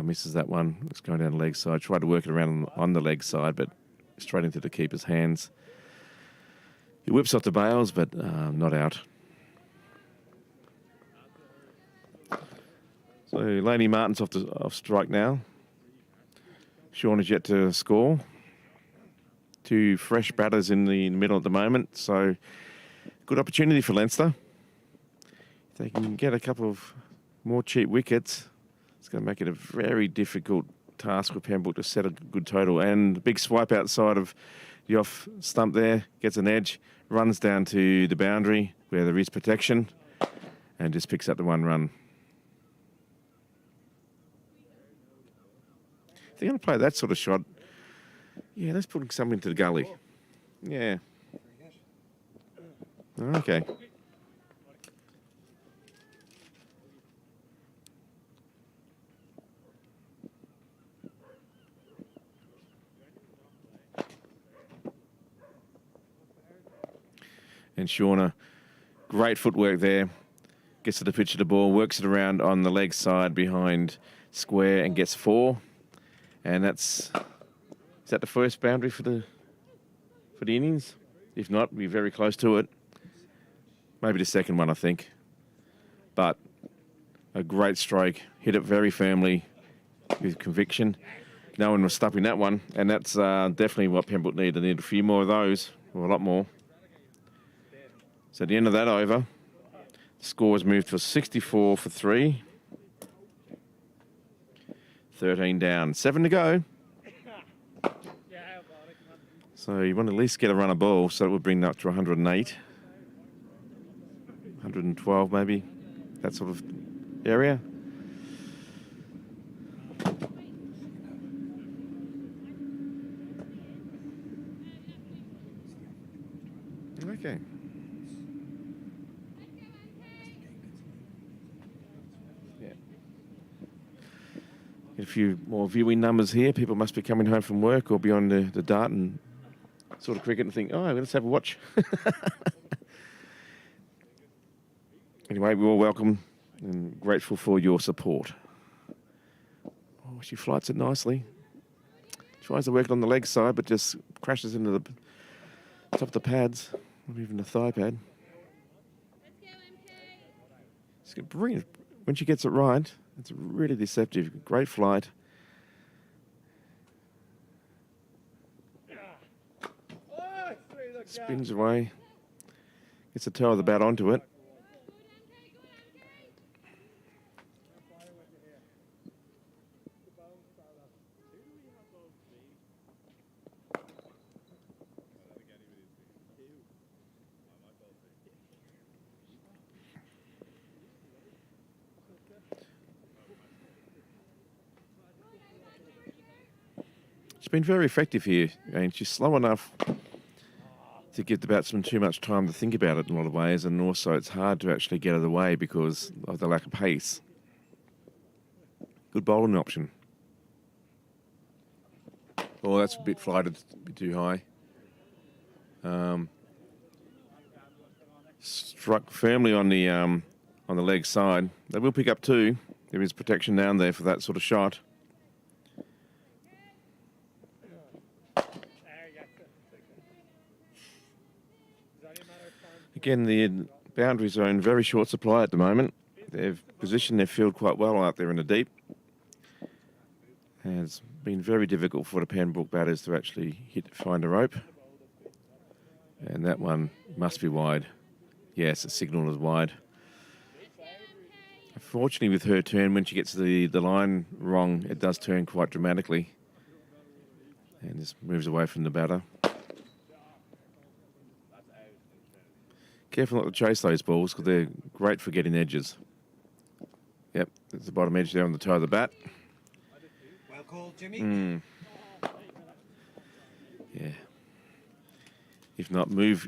Misses that one. It's going down the leg side. Tried to work it around on the leg side, but straight into the keeper's hands. He whips off the bails, but not out. So Laney Martin's off strike now. Sean is yet to score. 2 fresh batters in the middle at the moment, so good opportunity for Leinster. If they can get a couple of more cheap wickets, it's going to make it a very difficult task for Pembroke to set a good total. And big swipe outside of the off stump there, gets an edge, runs down to the boundary where there is protection, and just picks up the 1 run. If they're going to play that sort of shot, yeah, let's put something into the gully. Yeah. Okay. And Shauna, great footwork there. Gets to the pitch of the ball, works it around on the leg side behind square and gets 4. And is that the first boundary for the innings? If not, we're very close to it. Maybe the second one, I think. But a great stroke. Hit it very firmly with conviction. No one was stopping that one. And that's definitely what Pembroke need. They need a few more of those, or a lot more. So at the end of that over, the score has moved to 64 for 3. 13 down. 7 to go. So you want to at least get a run of ball, so it would bring that up to 108. 112 maybe, that sort of area. Okay. Yeah. Get a few more viewing numbers here. People must be coming home from work or beyond the dart and sort of cricket and think, oh, let's have a watch. Anyway, we're all welcome and grateful for your support. Oh, she flights it nicely. Tries to work it on the leg side, but just crashes into the top of the pads, or even the thigh pad. It's brilliant. When she gets it right, it's really deceptive. Great flight. Spins away. Gets the toe of the bat onto it. She's been very effective here, and she's slow enough to give the batsman too much time to think about it in a lot of ways, and also it's hard to actually get out of the way because of the lack of pace. Good bowling option. Oh, that's a bit flighted, a bit too high. Struck firmly on the leg side. They will pick up 2. There is protection down there for that sort of shot. Again, the boundaries are in very short supply at the moment. They've positioned their field quite well out there in the deep. And it's been very difficult for the Pembroke batters to actually find a rope. And that one must be wide. Yes, it's signalled as wide. Unfortunately, with her turn, when she gets the line wrong, it does turn quite dramatically. And just moves away from the batter. Careful not to chase those balls because they're great for getting edges. Yep, there's the bottom edge there on the toe of the bat. Well called, Jimmy. Yeah. If not, move.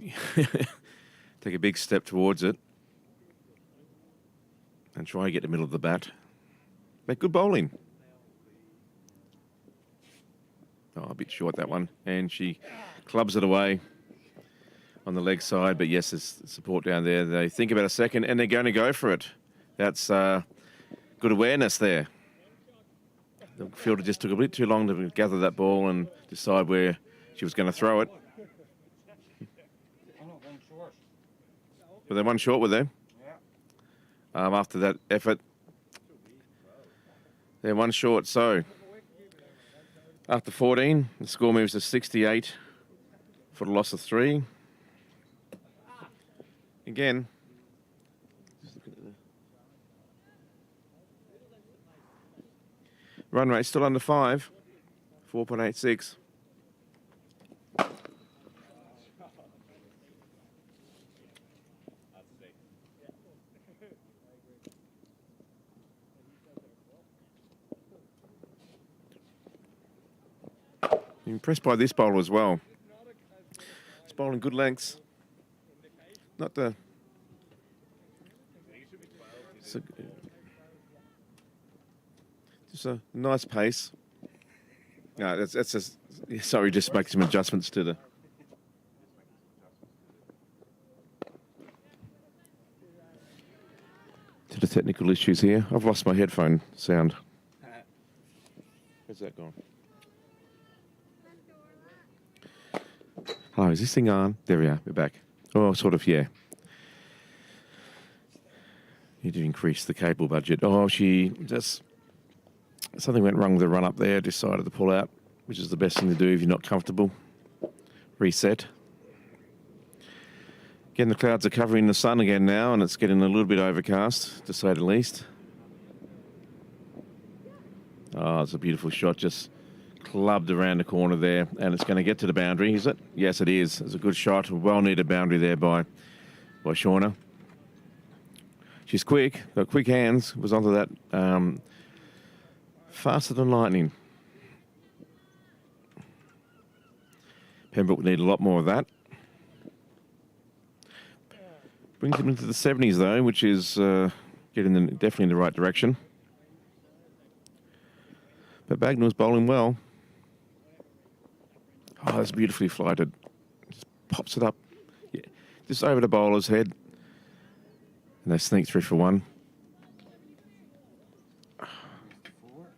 Take a big step towards it. And try and get the middle of the bat. Make good bowling. Oh, a bit short, that one. And she clubs it away on the leg side. But yes, there's support down there. They think about a second and they're going to go for it. That's good awareness there. The fielder just took a bit too long to gather that ball and decide where she was going to throw it. Were they one short, were they? Yeah. After that effort, they're one short. So, after 14, the score moves to 68 for the loss of 3. Again, just looking at the run rate still under 5, 4.86. Impressed by this bowler as well. It's bowling good lengths. Not the... Just a nice pace. No, that's just... Sorry, just make some adjustments to the... technical issues here. I've lost my headphone sound. Where's that gone? Hello, is this thing on? There we are, we're back. Oh, sort of, yeah. Need to increase the cable budget. Oh, she just... Something went wrong with the run up there, decided to pull out, which is the best thing to do if you're not comfortable. Reset. Again, the clouds are covering the sun again now, and it's getting a little bit overcast, to say the least. Oh, it's a beautiful shot, just clubbed around the corner there, and it's going to get to the boundary, is it? Yes, it is. It's a good shot, a well-needed boundary there by Shauna. She's quick, got quick hands, was onto that faster than lightning. Pembroke need a lot more of that. Brings him into the 70s though, which is getting them definitely in the right direction. But Bagnall's bowling well. Oh, that's beautifully flighted. Just pops it up. Yeah, just over the bowler's head. And they sneak through for 1.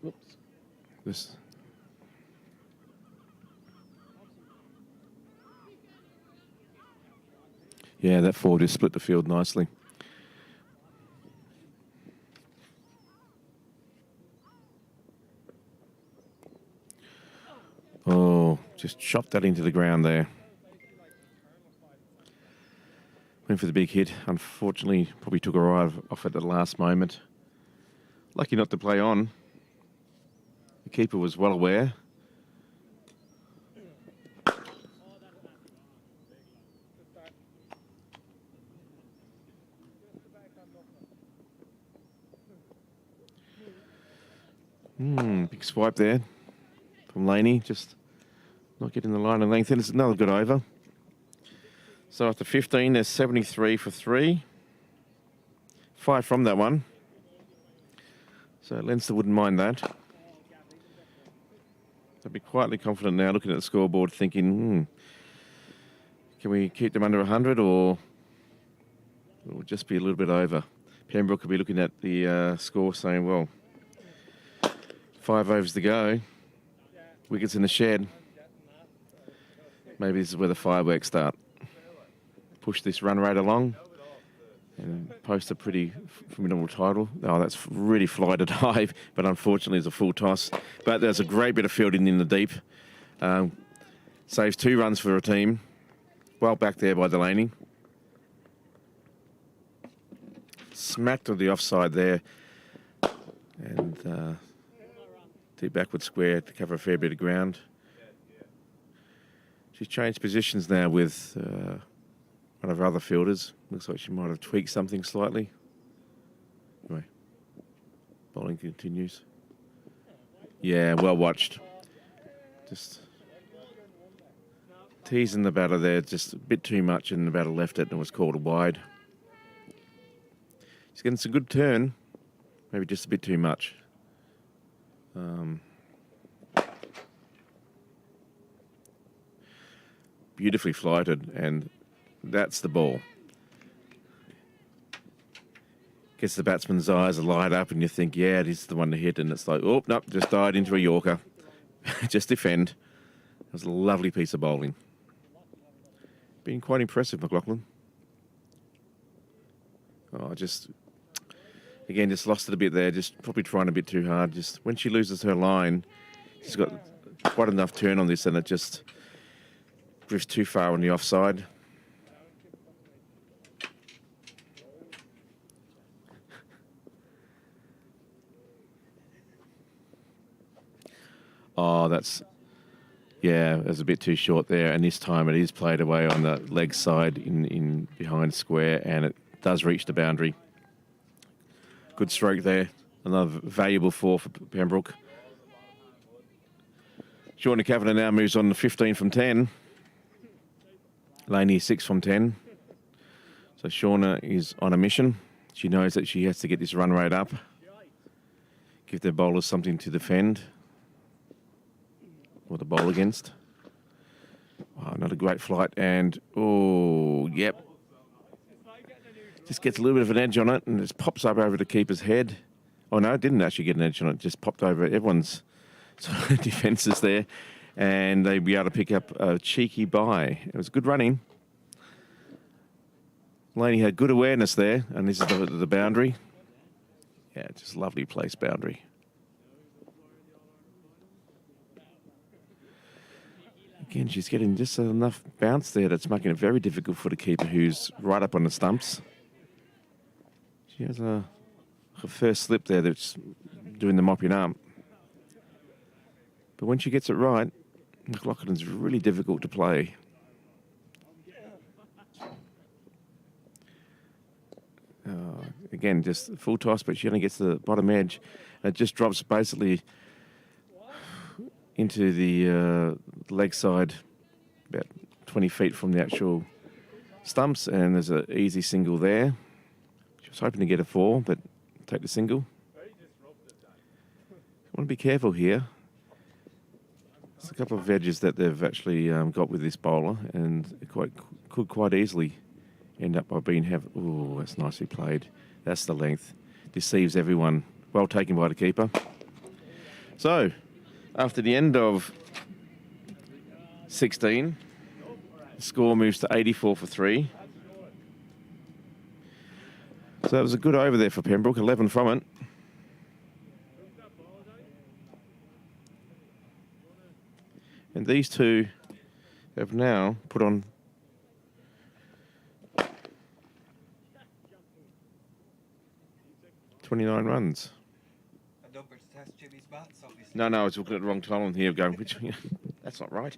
Whoops. This. Yeah, that 4 just split the field nicely. Oh, just chopped that into the ground there. Went for the big hit. Unfortunately, probably took her eye off at the last moment. Lucky not to play on. The keeper was well aware. Big swipe there from Laney, just not getting the line of length in. It's another good over. So after 15, there's 73 for 3. 5 from that one. So Leinster wouldn't mind that. They'll be quietly confident now, looking at the scoreboard, thinking, can we keep them under 100 or it will just be a little bit over? Pembroke will be looking at the score saying, well, 5 overs to go, wickets in the shed. Maybe this is where the fireworks start. Push this run rate along and post a pretty formidable title. Oh, that's really fly to dive, but unfortunately it's a full toss. But there's a great bit of fielding in the deep. Saves 2 runs for a team. Well back there by Delaney. Smacked to the offside there. And deep backward square to cover a fair bit of ground. She's changed positions now with one of her other fielders. Looks like she might have tweaked something slightly. Anyway, bowling continues. Yeah, well watched. Just teasing the batter there, just a bit too much, and the batter left it and was called a wide. He's getting some good turn, maybe just a bit too much. Beautifully flighted, and that's the ball. Gets the batsman's eyes light up, and you think, yeah, it is the one to hit, and it's like, oh, nope, just died into a Yorker. Just defend. It was a lovely piece of bowling. Been quite impressive, McLaughlin. Oh, just lost it a bit there, just probably trying a bit too hard. Just when she loses her line, she's got quite enough turn on this, and it just drifts too far on the offside. Oh, it was a bit too short there, and this time it is played away on the leg side in behind square, and it does reach the boundary. Good stroke there. Another valuable 4 for Pembroke. Shauna Kavanagh now moves on to 15 from 10. Laney 6 from 10. So Shauna is on a mission. She knows that she has to get this run rate up. Give their bowlers something to defend. Or the bowl against. Oh, another great flight, and yep. Just gets a little bit of an edge on it, and just pops up over the keeper's head. Oh no, it didn't actually get an edge on it. Just popped over everyone's sort of defences there, and they'd be able to pick up a cheeky bye. It was good running. Laney had good awareness there, and this is the boundary. Yeah, just lovely place boundary. Again, she's getting just enough bounce there that's making it very difficult for the keeper, who's right up on the stumps. She has her first slip there that's doing the mopping up. But when she gets it right, McLaughlin's really difficult to play. Again, just full toss, but she only gets the bottom edge. It just drops basically into the leg side, about 20 feet from the actual stumps, and there's an easy single there. She was hoping to get a 4, but take the single. Want to be careful here. There's a couple of edges that they've actually got with this bowler, and it could quite easily end up by being oh, that's nicely played. That's the length. Deceives everyone. Well taken by the keeper. So, after the end of 16, the score moves to 84 for 3. So it was a good over there for Pembroke, 11 from it. And these two have now put on 29 runs. A number to test Jimmy's maths, obviously. No, I was looking at the wrong column here, going, which, that's not right.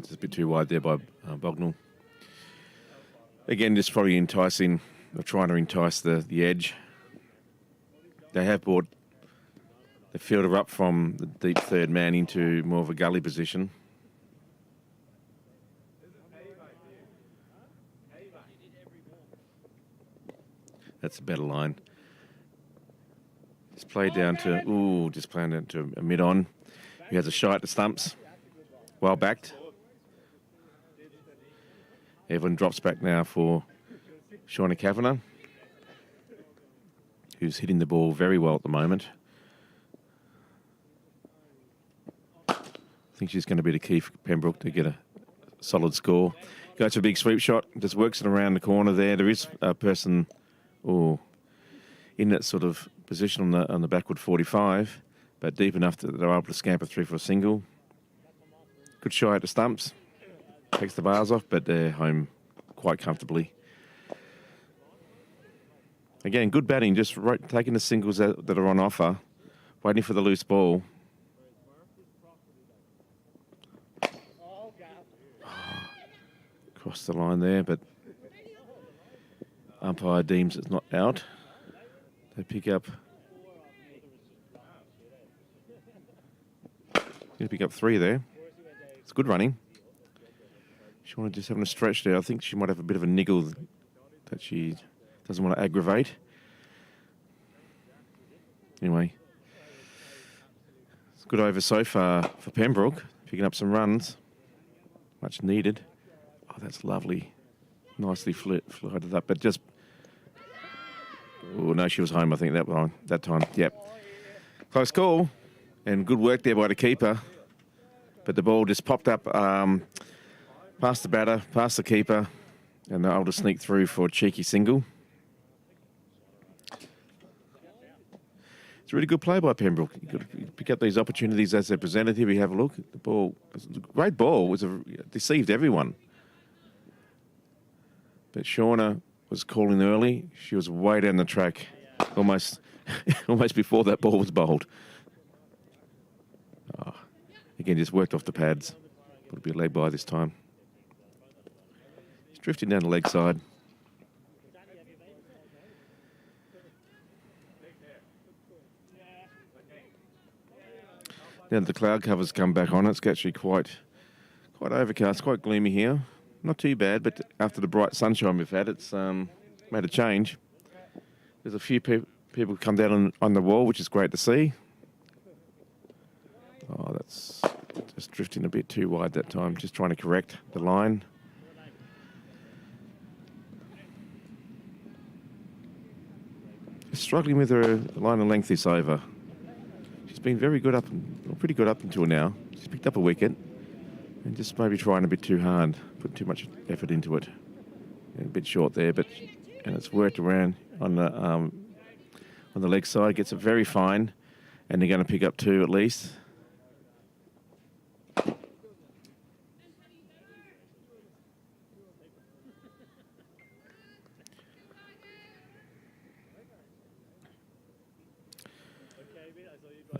Just a bit too wide there by Bognall. Again, just probably enticing, or trying to entice the edge. They have brought the fielder up from the deep third man into more of a gully position. That's a better line. Just played down to, just playing down to a mid-on. He has a shot at the stumps. Well backed. Everyone drops back now for Shauna Kavanagh, who's hitting the ball very well at the moment. I think she's going to be the key for Pembroke to get a solid score. Goes for a big sweep shot, just works it around the corner there. There is a person in that sort of position on the backward 45, but deep enough that they're able to scamper through for a single. Good shy at the stumps. Takes the bars off, but they're home quite comfortably. Again, good batting, just taking the singles that are on offer, waiting for the loose ball. Crossed the line there, but umpire deems it's not out. They pick up. Going to pick up 3 there. It's good running. Shauna just having a stretch there. I think she might have a bit of a niggle that she doesn't want to aggravate. Anyway, it's good over so far for Pembroke, picking up some runs, much needed. Oh, that's lovely. Nicely floated up, but just... Oh, no, she was home, I think, that time. Yep. Close call, and good work there by the keeper. But the ball just popped up past the batter, past the keeper, and they're able to sneak through for a cheeky single. It's a really good play by Pembroke. You've got to pick up these opportunities as they're presented. Here we have a look. The ball, great ball, deceived everyone. But Shauna was calling early. She was way down the track, almost before that ball was bowled. Oh, again, just worked off the pads. Put a bit of leg by this time. He's drifting down the leg side. Now that the cloud covers come back on, it's actually quite overcast, quite gloomy here. Not too bad, but after the bright sunshine we've had, it's made a change. There's a few people come down on the wall, which is great to see. Oh, that's just drifting a bit too wide that time. Just trying to correct the line. Just struggling with her line of length this over. She's been very good pretty good up until now. She's picked up a wicket and just maybe trying a bit too hard, put too much effort into it. A bit short there, and it's worked around on the leg side. Gets it very fine, and they're going to pick up 2 at least.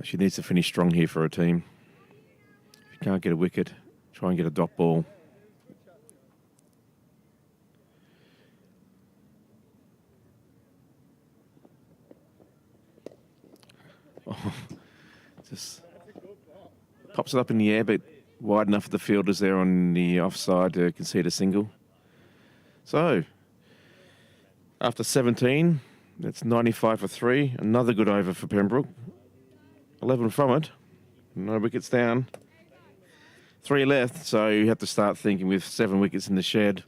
She needs to finish strong here for her team. If you can't get a wicket, try and get a dot ball. Oh, just pops it up in the air, but wide enough for the fielders there on the offside to concede a single. So, after 17, that's 95 for 3. Another good over for Pembroke. 11 from it. No wickets down. 3 left, so you have to start thinking with 7 wickets in the shed.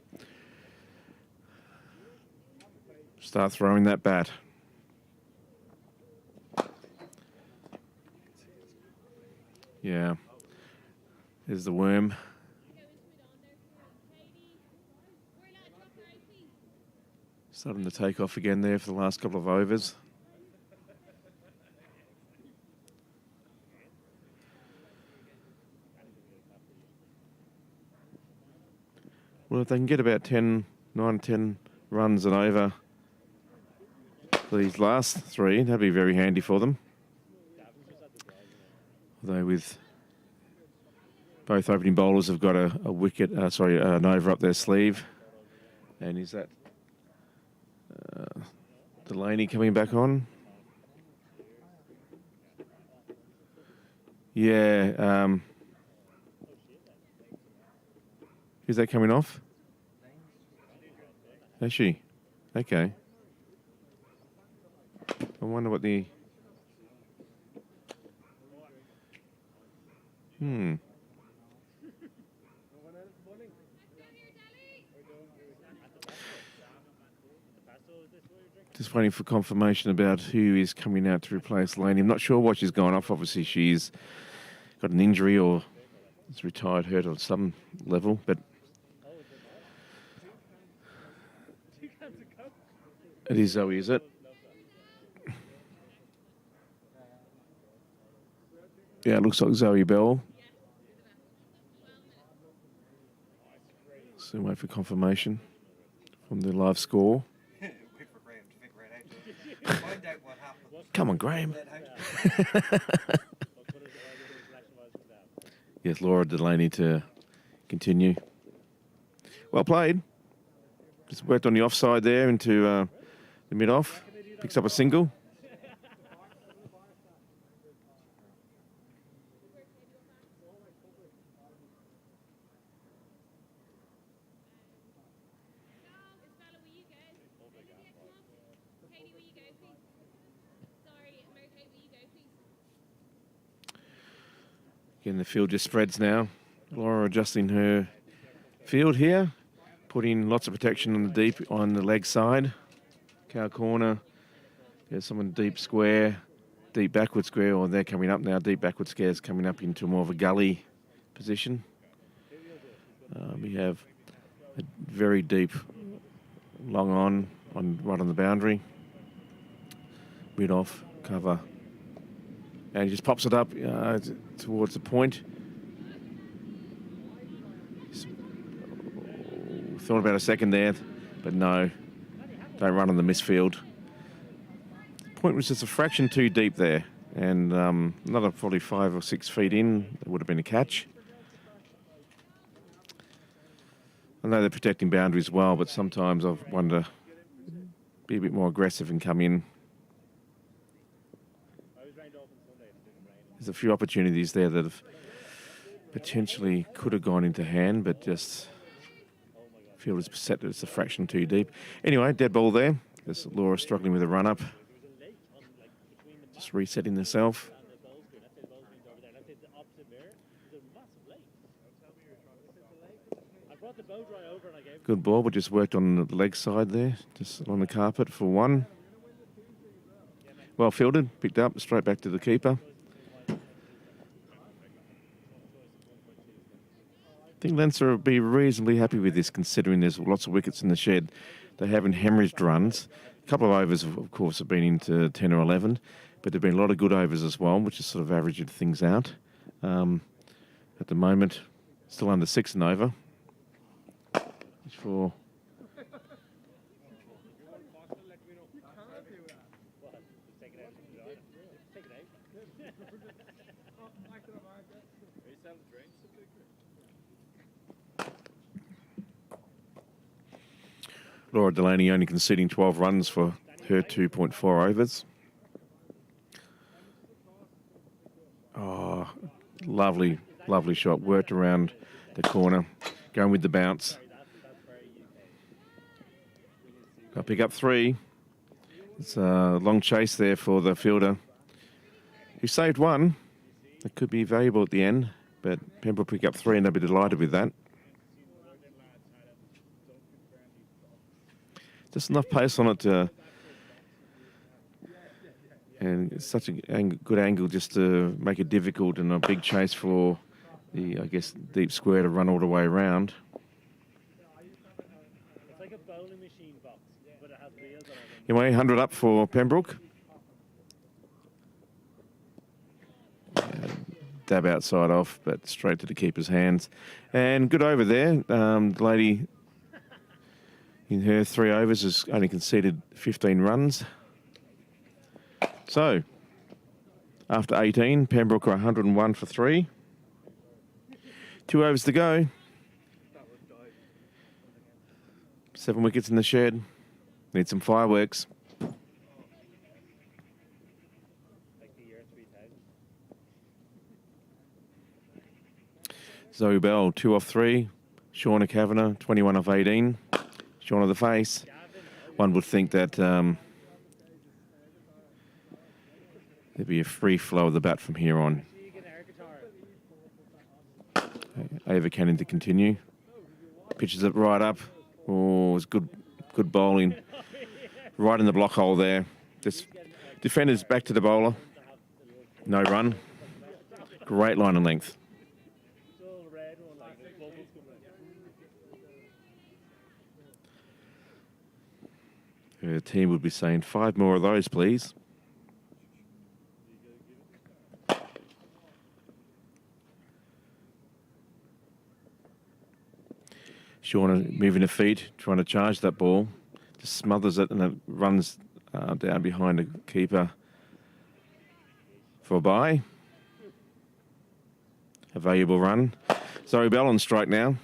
Start throwing that bat. Yeah. There's the worm. Starting to take off again there for the last couple of overs. Well, if they can get about 9 or 10 runs and over for these last 3, that'd be very handy for them. Although with both opening bowlers have got an over up their sleeve. And is that Delaney coming back on? Yeah. Is that coming off? Is she? Okay. wonder what the... Just waiting for confirmation about who is coming out to replace Laney. I'm not sure why she's gone off. Obviously, she's got an injury or is retired, hurt on some level. But it is Zoe, is it? Yeah, it looks like Zoe Bell. So wait for confirmation from the live score. Come on, Graham. Yes, Laura Delaney to continue. Well played. Just worked on the offside there into the mid-off. Picks up a single. Again, the field just spreads now. Laura adjusting her field here. Putting lots of protection on the deep on the leg side. Cow corner. There's someone deep square. Deep backward square, or they're coming up now. Deep backward squares coming up into more of a gully position. We have a very deep long on right on the boundary. Mid off cover. And he just pops it up towards the point. Thought about a second there, but no. Don't run on the misfield. The point was just a fraction too deep there. And another probably 5 or 6 feet in, it would have been a catch. I know they're protecting boundaries well, but sometimes I wonder, be a bit more aggressive and come in. There's a few opportunities there that have potentially could have gone into hand, but just field is set that it's a fraction too deep. Anyway, dead ball there. There's Laura struggling with a run-up. Just resetting herself. Good ball, but just worked on the leg side there, just on the carpet for one. Well fielded, picked up, straight back to the keeper. I think Leinster will be reasonably happy with this, considering there's lots of wickets in the shed. They haven't hemorrhaged runs. A couple of overs, of course, have been into 10 or 11, but there have been a lot of good overs as well, which is sort of averaging things out. At the moment, still under 6 and over. For Laura Delaney only conceding 12 runs for her 2.4 overs. Oh, lovely, lovely shot. Worked around the corner, going with the bounce. I'll pick up 3. It's a long chase there for the fielder, who saved 1. It could be valuable at the end, but Pembroke pick up 3 and they'll be delighted with that. Just enough pace on it to, and it's such a good angle just to make it difficult, and a big chase for the, I guess, deep square to run all the way around. It's like a bowling machine box, but it has wheels on it. Anyway, 100 up for Pembroke. Dab outside off, but straight to the keeper's hands. And good over there. The lady in her 3 overs has only conceded 15 runs. So, after 18, Pembroke are 101 for 3. 2 overs to go. 7 wickets in the shed. Need some fireworks. Zoe Bell, 2 off 3. Shauna Kavanagh, 21 off 18. Shauna the face. One would think that There'll be a free flow of the bat from here on. Ava Cannon to continue. Pitches it right up. Oh, it's good bowling. Right in the block hole there. Just defenders back to the bowler. No run. Great line and length. Her team would be saying 5 more of those, please. Shauna moving her feet, trying to charge that ball. Just smothers it and it runs down behind the keeper for a bye. A valuable run. Zoe Bell on strike now.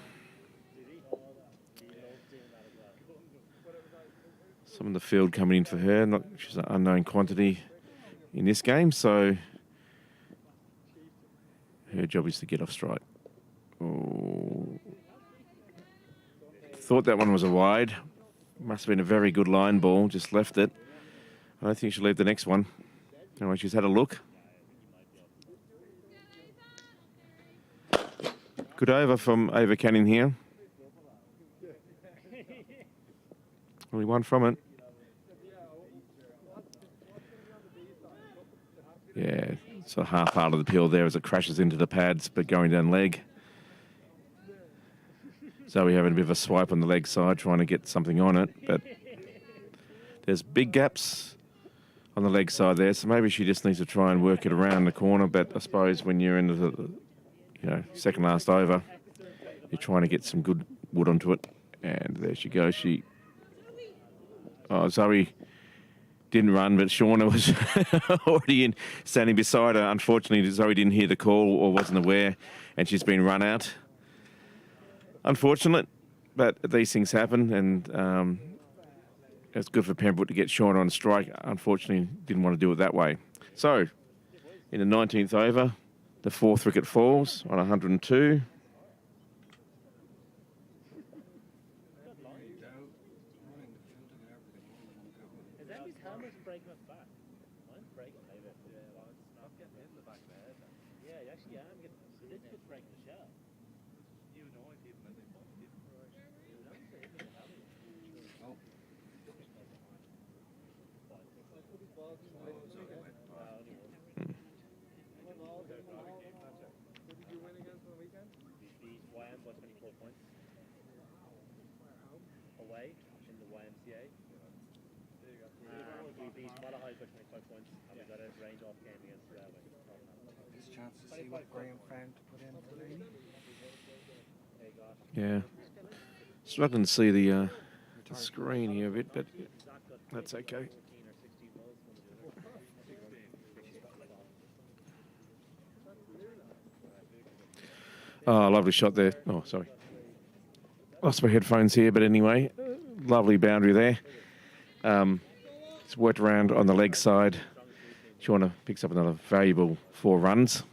Some of the field coming in for her. She's an unknown quantity in this game, so her job is to get off strike. Oh. Thought that one was a wide. Must have been a very good line ball. Just left it. I don't think she'll leave the next one. Anyway, she's had a look. Good over from Ava Cannon here. Only one from it. Yeah, it's a half part of the peel there as it crashes into the pads, but going down leg. So we're having a bit of a swipe on the leg side, trying to get something on it, but there's big gaps on the leg side there, so maybe she just needs to try and work it around the corner, but I suppose when you're into the second last over, you're trying to get some good wood onto it, and there she goes. Zoe didn't run, but Shauna was already standing beside her. Unfortunately, Zoe didn't hear the call or wasn't aware, and she's been run out. Unfortunate, but these things happen, and it's good for Pembroke to get Shauna on strike. Unfortunately, didn't want to do it that way. So, in the 19th over, the 4th wicket falls on 102. Yeah, struggling to see the screen here a bit, but that's okay. Oh, lovely shot there. Oh, sorry. Lost my headphones here, but anyway, lovely boundary there. It's worked around on the leg side. Shauna picks up another valuable 4 runs.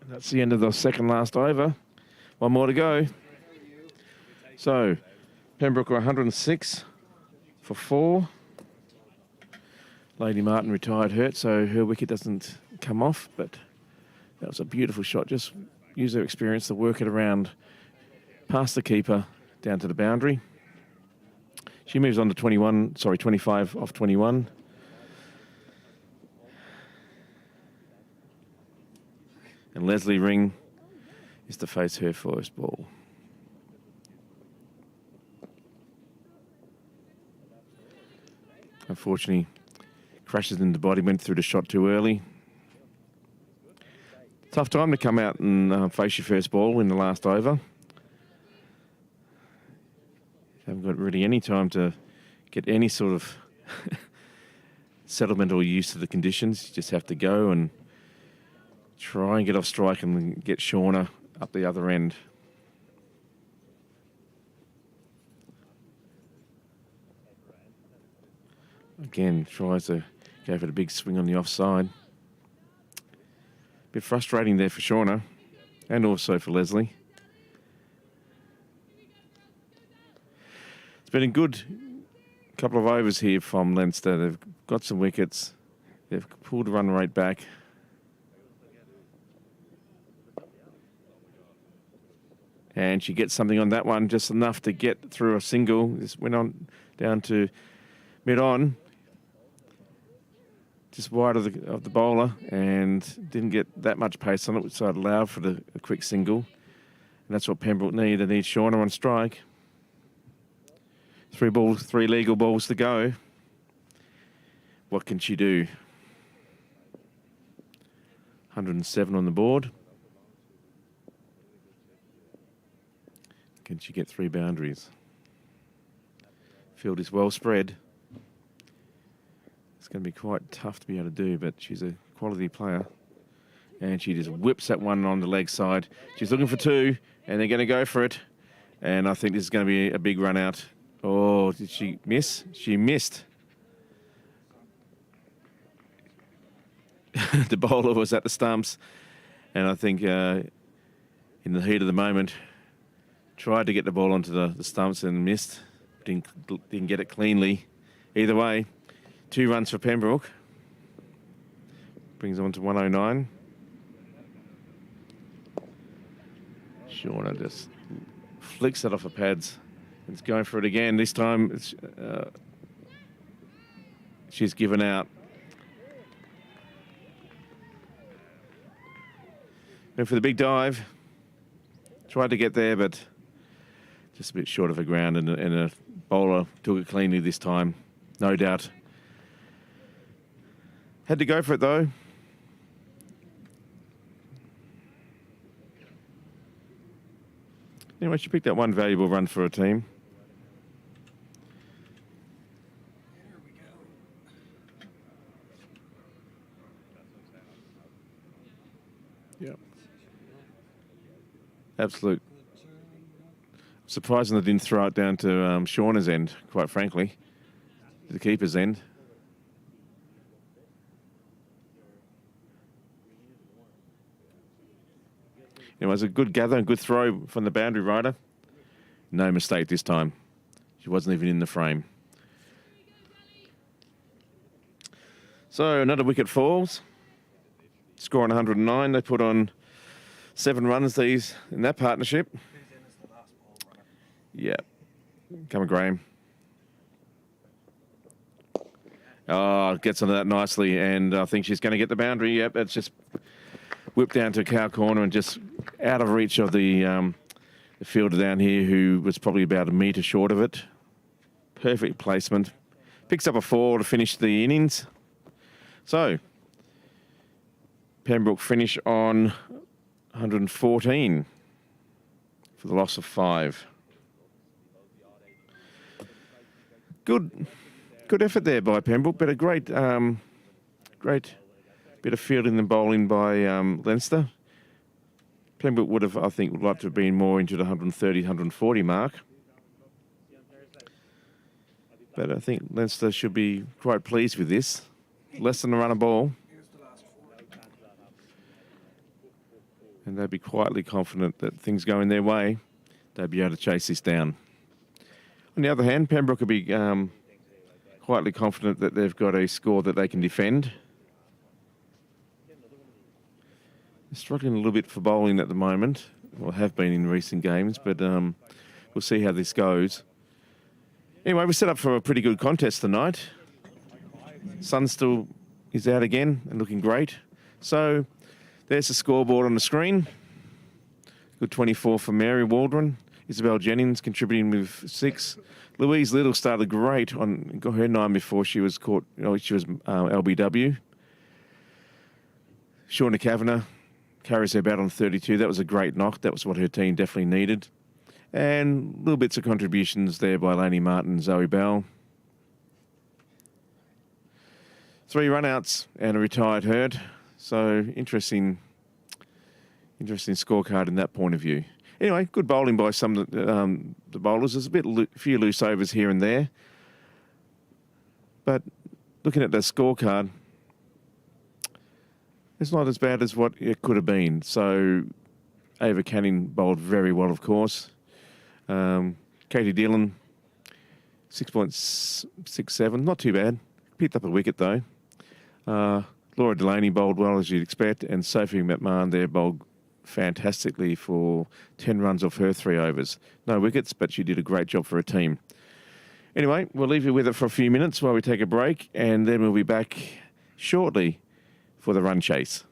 And that's the end of the second last over. One more to go. So, Pembroke are 106 for 4. Lady Martin retired hurt, so her wicket doesn't come off, but that was a beautiful shot. Just use her experience to work it around past the keeper down to the boundary. She moves on to 25 off 21. And Leslie Ring is to face her first ball. Unfortunately, crashes in the body, went through the shot too early. Tough time to come out and face your first ball in the last over. Haven't got really any time to get any sort of settlement or use to the conditions. You just have to go and try and get off strike and get Shauna up the other end. Again, tries to go for the big swing on the offside. Bit frustrating there for Shauna and also for Leslie. It's been a good couple of overs here from Leinster. They've got some wickets. They've pulled the run rate back. And she gets something on that one, just enough to get through a single. This went on down to mid-on, just wide of the bowler, and didn't get that much pace on it, so it allowed for a quick single. And that's what Pembroke need. They need Shauna on strike. 3 legal balls to go. What can she do? 107 on the board. Can she get 3 boundaries? Field is well spread. It's going to be quite tough to be able to do, but she's a quality player. And she just whips that one on the leg side. She's looking for 2, and they're going to go for it. And I think this is going to be a big run out. Oh, did she miss? She missed. The bowler was at the stumps, and I think in the heat of the moment, tried to get the ball onto the stumps and missed. Didn't get it cleanly. Either way, 2 runs for Pembroke. Brings on to 109. Shauna just flicks it off her pads. It's going for it again. This time she's given out. Went for the big dive. Tried to get there, but just a bit short of the ground, and a bowler took it cleanly this time, no doubt. Had to go for it though. Anyway, she picked up 1 valuable run for her team. Yep. Absolute. Surprising they didn't throw it down to Shauna's end, quite frankly. The keeper's end. It was a good gather and good throw from the boundary rider. No mistake this time. She wasn't even in the frame. So another wicket falls. Score on 109. They put on 7 runs these in that partnership. Yeah. Come on, Graham. Oh, gets onto that nicely, and I think she's going to get the boundary. Yep, it's just whipped down to a cow corner and just out of reach of the fielder down here, who was probably about a metre short of it. Perfect placement. Picks up a 4 to finish the innings. So, Pembroke finish on 114 for the loss of 5. Good effort there by Pembroke, but a great bit of fielding and bowling by Leinster. Pembroke would have, I think, would like to have been more into the 130, 140 mark. But I think Leinster should be quite pleased with this. Less than a run a ball. And they'd be quietly confident that things going their way, they'd be able to chase this down. On the other hand, Pembroke will be quietly confident that they've got a score that they can defend. They're struggling a little bit for bowling at the moment, or have been in recent games, but we'll see how this goes. Anyway, we're set up for a pretty good contest tonight. Sun still is out again and looking great. So there's the scoreboard on the screen. Good 24 for Mary Waldron. Isabel Jennings contributing with 6. Louise Little started great got her 9 before she was caught. She was LBW. Shauna Kavanagh carries her bat on 32. That was a great knock. That was what her team definitely needed. And little bits of contributions there by Lainey Martin and Zoe Bell. 3 run-outs and a retired Hurt. So interesting scorecard in that point of view. Anyway, good bowling by some of the bowlers. There's a few loose overs here and there. But looking at the scorecard, it's not as bad as what it could have been. So Ava Canning bowled very well, of course. Katie Dillon 6.67, not too bad. Picked up a wicket though. Laura Delaney bowled well as you'd expect, and Sophie McMahon there bowled fantastically for 10 runs off her 3 overs. No wickets, but she did a great job for her team. Anyway, we'll leave you with it for a few minutes while we take a break, and then we'll be back shortly for the run chase.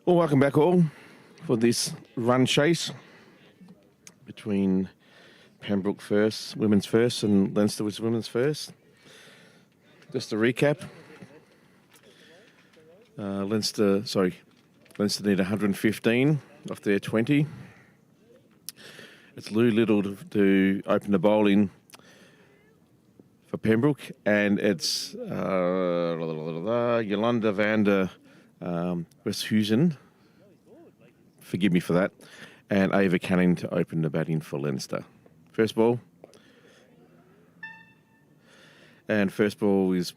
Well, welcome back all for this run chase between Pembroke first, women's first, and Leinster was women's first. Just a recap. Leinster need 115 off their 20. It's Lou Little to open the bowling for Pembroke, and it's Jolanda van der Westhuizen, forgive me for that, and Ava Canning to open the batting for Leinster. First ball. And first ball is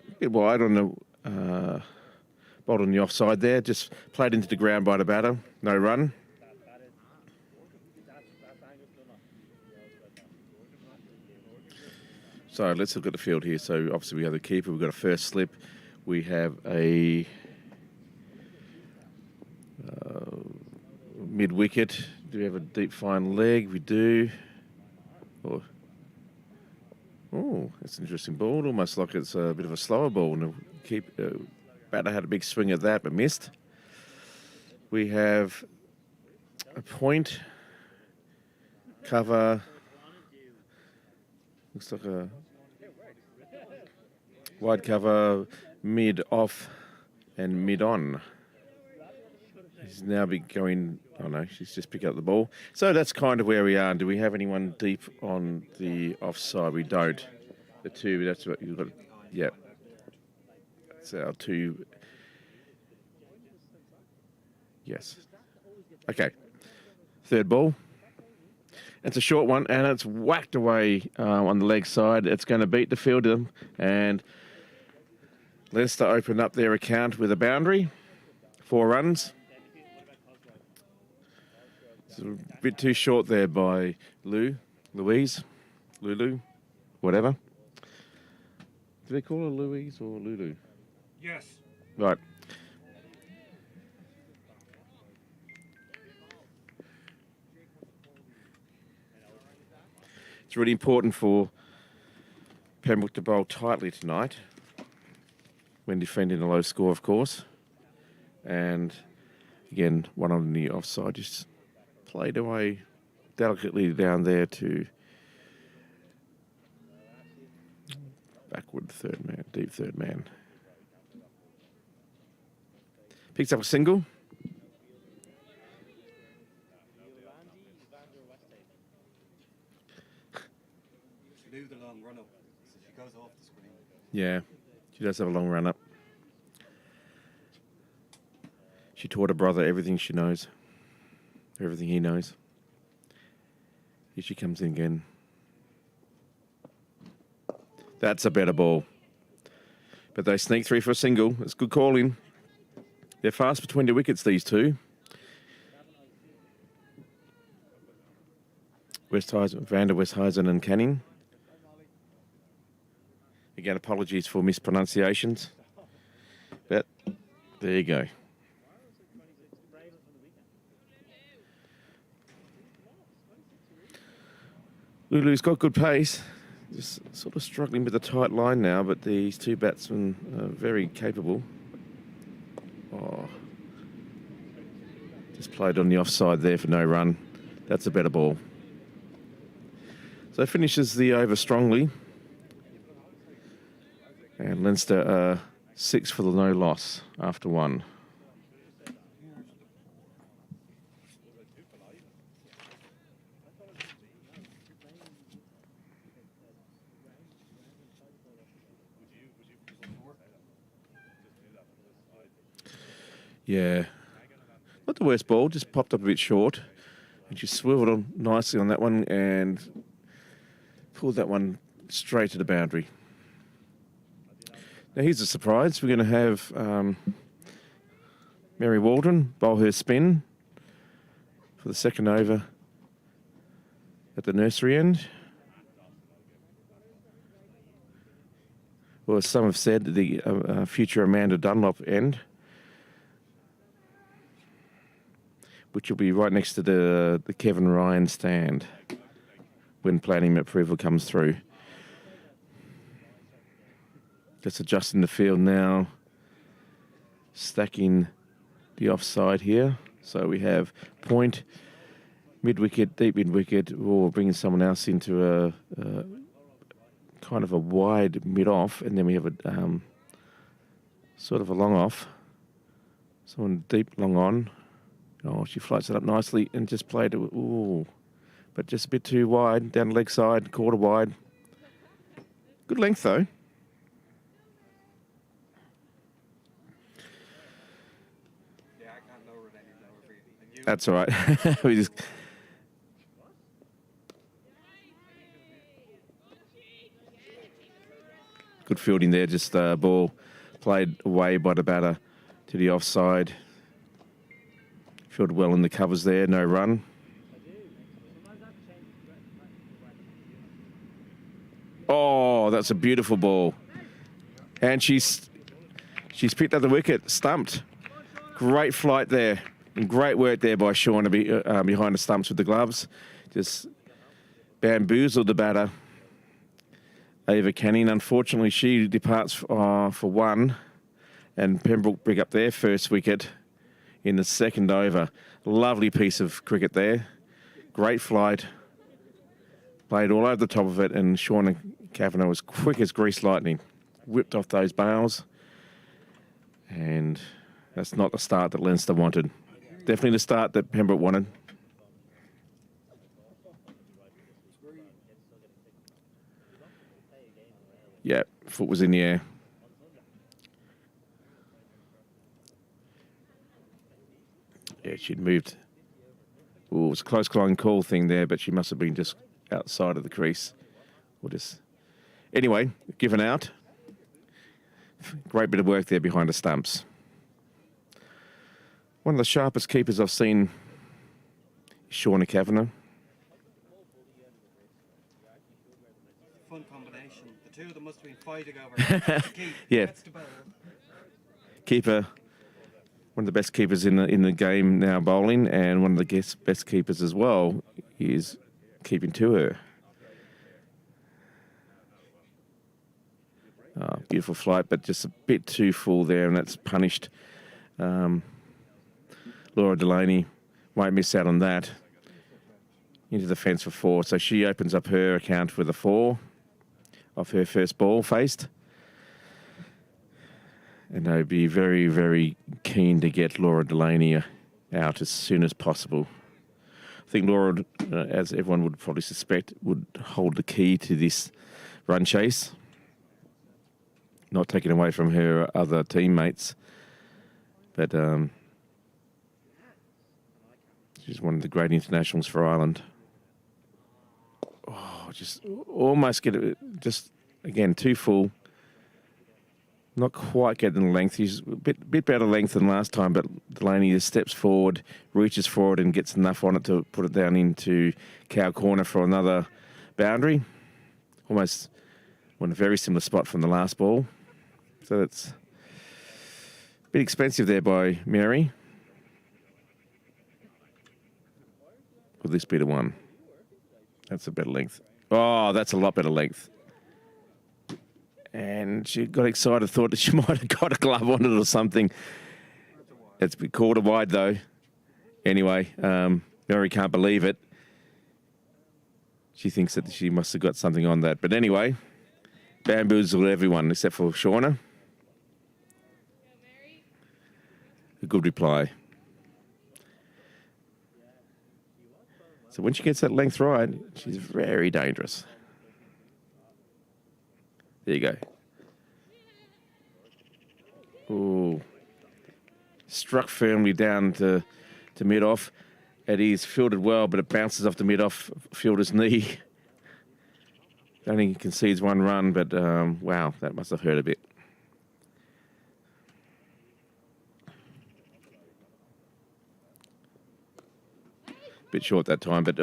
a bit wide on the bowled on the offside there, just played into the ground by the batter, no run. So let's look at the field here. So obviously we have the keeper, we've got a first slip, we have a mid-wicket. Do we have a deep fine leg? We do. Oh, that's an interesting ball. Almost like it's a bit of a slower ball. And the batter had a big swing at that, but missed. We have a point, cover. Looks like a wide cover, mid off, and mid on. She's now going. Oh no, she's just picked up the ball. So that's kind of where we are. Do we have anyone deep on the offside? We don't. The two. That's what you've got. Yeah. That's our two. Yes. Okay. Third ball. It's a short one, and it's whacked away on the leg side. It's going to beat the fielder, and Leinster open up their account with a boundary, 4 runs. It's a bit too short there by Lulu, whatever. Do they call her Louise or Lulu? Yes. Right. It's really important for Pembroke to bowl tightly tonight when defending a low score, of course. And again, one on the offside just played away delicately down there to backward third man, deep third man. Picks up a single. She knew the long run up, so she goes off the screen. Yeah, she does have a long run up. She taught her brother everything she knows, everything he knows. Here she comes in again. That's a better ball. But they sneak through for a single. It's good calling. They're fast between the wickets, these two. Van der Westhuizen and Canning. Again, apologies for mispronunciations. But there you go. Lulu's got good pace. Just sort of struggling with the tight line now, but these two batsmen are very capable. Oh. Just played on the offside there for no run. That's a better ball. So finishes the over strongly. And Leinster 6 for the no loss after 1. Yeah. Not the worst ball, just popped up a bit short. And she swiveled on nicely on that one and pulled that one straight to the boundary. Now here's a surprise. We're going to have Mary Waldron bowl her spin for the second over at the nursery end. or as some have said, the future Amanda Dunlop end, which will be right next to the Kevin Ryan stand when planning approval comes through. Just adjusting the field now, stacking the offside here. So we have point, mid-wicket, deep mid-wicket, or bringing someone else into a kind of a wide mid-off, and then we have a sort of a long off. Someone deep long on. Oh, she floats it up nicely and just played it. Ooh, but just a bit too wide, down the leg side, quarter wide. Good length though. Yeah, I can't lower it any lower for you. That's all right. We just. Good fielding there, just ball played away by the batter to the offside. Fielded well in the covers there, no run. Oh, that's a beautiful ball. And she's picked up the wicket, stumped. Great flight there. And great work there by Shauna behind the stumps with the gloves. Just bamboozled the batter. Ava Canning, unfortunately, she departs for one. And Pembroke pick up their first wicket in the second over. Lovely piece of cricket there. Great flight. Played all over the top of it, and Shauna Kavanagh was quick as greased lightning. Whipped off those bails. And that's not the start that Leinster wanted. Definitely the start that Pembroke wanted. Yeah, foot was in the air. Yeah, she'd moved. Oh, it was a close line call thing there, but she must have been just outside of the crease. Or just... Anyway, given out. Great bit of work there behind the stumps. One of the sharpest keepers I've seen is Shauna Kavanagh. Fun combination. The two of them must have been fighting over keep. Yeah. That's the ball. Keeper, one of the best keepers in the game now bowling, and one of the best keepers as well is keeping to her. Oh, beautiful flight, but just a bit too full there, and that's punished. Laura Delaney won't miss out on that. Into the fence for 4, so she opens up her account with a 4 off her first ball faced. And they'd be very, very keen to get Laura Delaney out as soon as possible. I think Laura, as everyone would probably suspect, would hold the key to this run chase. Not taken away from her other teammates. But she's one of the great internationals for Ireland. Oh, just almost get it. Just, again, too full. Not quite getting the length. He's a bit better length than last time, but Delaney just steps forward, reaches forward and gets enough on it to put it down into cow corner for another boundary. Almost on a very similar spot from the last ball. So that's a bit expensive there by Mary. Will this be the one? That's a better length. Oh, that's a lot better length. And she got excited, thought that she might have got a glove on it or something. It's been called a wide, though. Anyway, Mary can't believe it. She thinks that she must have got something on that. But anyway, bamboozled everyone except for Shauna. A good reply. So when she gets that length right, she's very dangerous. There you go. Ooh. Struck firmly down to mid-off. It is fielded well, but it bounces off the mid-off fielder's knee. Only concedes 1 run, but wow, that must have hurt a bit. Bit short that time, but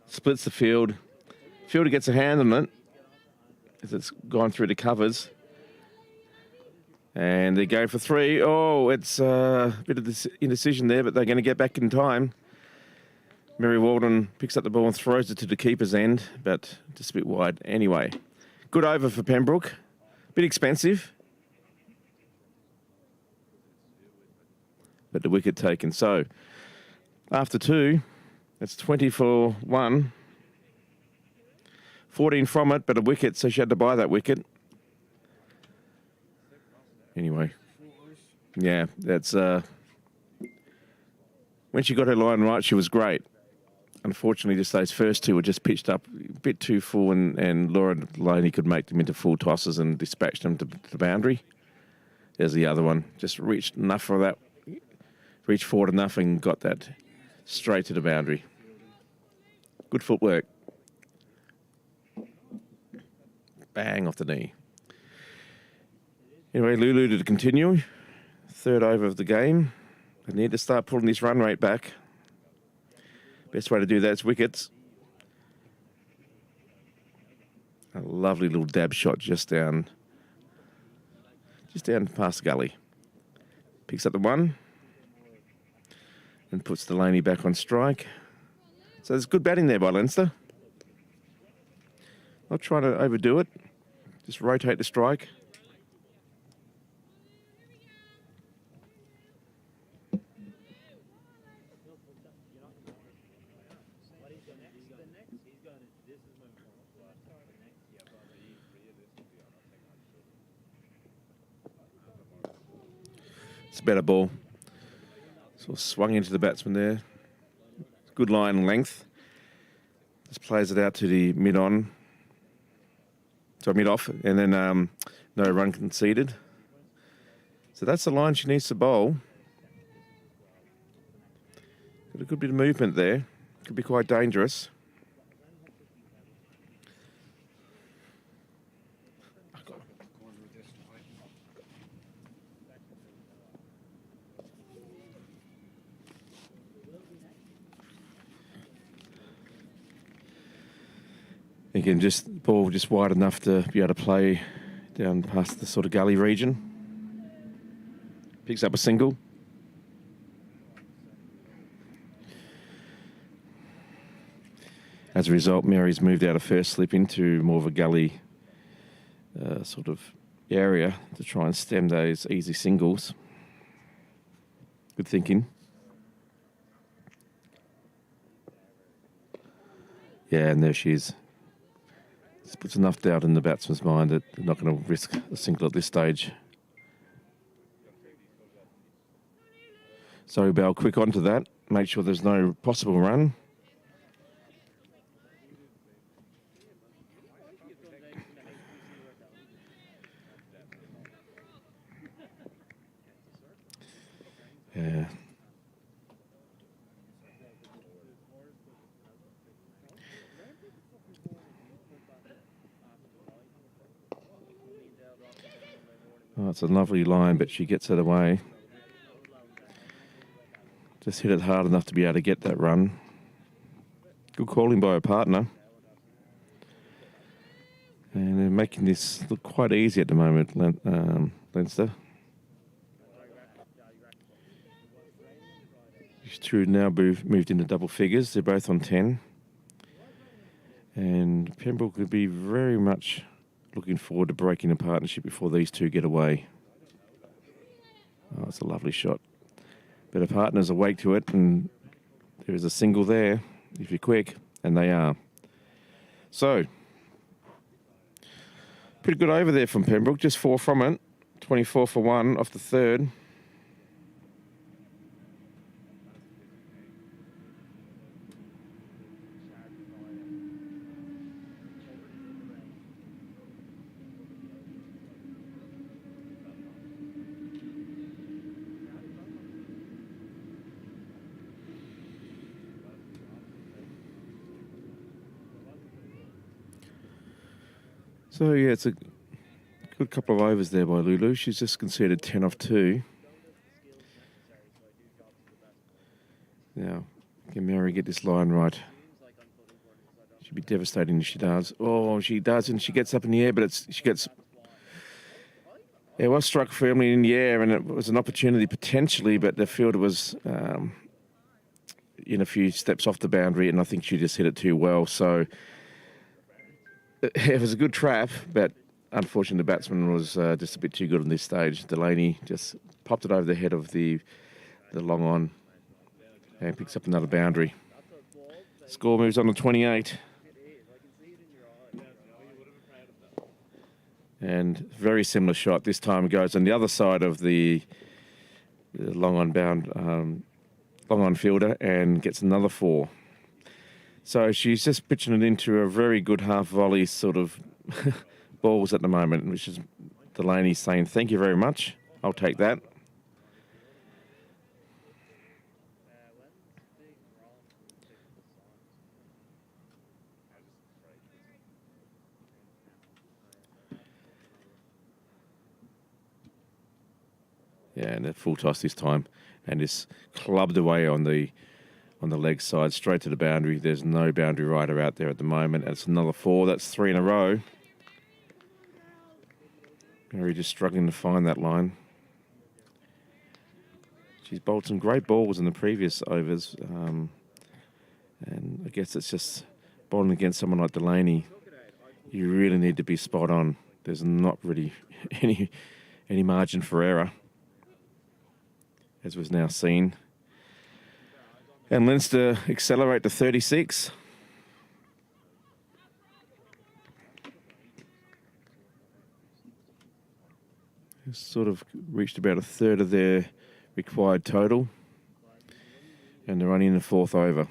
splits the field. Fielder gets a hand on it. as it's gone through the covers. And they go for 3. Oh, it's a bit of this indecision there, but they're going to get back in time. Mary Walden picks up the ball and throws it to the keeper's end, but just a bit wide. Anyway, good over for Pembroke. Bit expensive, but the wicket taken. So, after 2, it's 20 for 1. 14 from it, but a wicket, so she had to buy that wicket. Anyway, yeah, that's... when she got her line right, she was great. Unfortunately, just those first 2 were just pitched up a bit too full, and Laura Delaney could make them into full tosses and dispatch them to the boundary. There's the other one. Just reached enough for that, reached forward enough and got that straight to the boundary. Good footwork. Bang off the knee. Anyway, Lulu to continue. 3rd over of the game. They need to start pulling this run rate back. Best way to do that is wickets. A lovely little dab shot just down past the gully. Picks up the 1 and puts Delaney back on strike. So there's good batting there by Leinster. Not trying to overdo it. Just rotate the strike. It's a better ball. Sort of swung into the batsman there. Good line and length. Just plays it out to the mid-on. So mid-off, and then no run conceded. So that's the line she needs to bowl. Got a good bit of movement there. Could be quite dangerous. Again, ball just wide enough to be able to play down past the sort of gully region. Picks up a single. As a result, Mary's moved out of first slip into more of a gully sort of area to try and stem those easy singles. Good thinking. Yeah, and there she is. This puts enough doubt in the batsman's mind that they're not going to risk a single at this stage. So Bell, quick onto that. Make sure there's no possible run. Yeah. Oh, it's a lovely line, but she gets it away. Just hit it hard enough to be able to get that run. Good calling by her partner. And they're making this look quite easy at the moment, Leinster. These two now moved into double figures. They're both on 10. And Pembroke could be very much looking forward to breaking a partnership before these two get away. Oh, it's a lovely shot. But her partner's awake to it, and there is a single there, if you're quick, and they are. So, pretty good over there from Pembroke, just 4 from it. 24 for 1 off the 3rd. So, yeah, it's a good couple of overs there by Lulu. She's just conceded 10 off 2. Now, can Mary get this line right? She Should be devastating if she does. Oh, she does, and she gets up in the air, but she gets... It was struck firmly in the air, and it was an opportunity potentially, but the fielder was in a few steps off the boundary, and I think she just hit it too well. So it was a good trap, but unfortunately the batsman was just a bit too good on this stage. Delaney just popped it over the head of the long on and picks up another boundary. Score moves on to 28. And very similar shot. This time goes on the other side of the long on fielder and gets another 4. So she's just pitching it into a very good half volley sort of balls at the moment, which is Delaney saying, thank you very much. I'll take that. Yeah, and a full toss this time, and it's clubbed away on the leg side, straight to the boundary. There's no boundary rider out there at the moment. It's another 4. That's 3 in a row. Mary just struggling to find that line. She's bowled some great balls in the previous overs, and I guess it's just bowling against someone like Delaney. You really need to be spot on. There's not really any margin for error, as was now seen. And Leinster accelerate to 36. Sort of reached about a third of their required total. And they're only in the 4th over.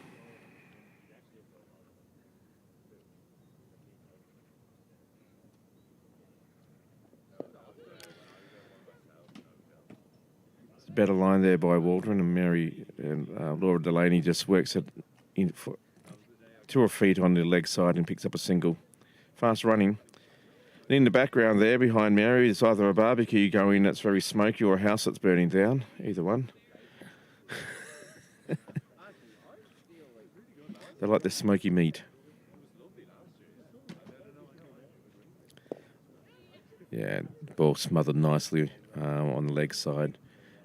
Better line there by Waldron, and Mary and Laura Delaney just works it in for 2 or feet on the leg side and picks up a single. Fast running. And in the background there behind Mary is either a barbecue going that's very smoky or a house that's burning down. Either one. They like the smoky meat. Yeah, ball smothered nicely on the leg side.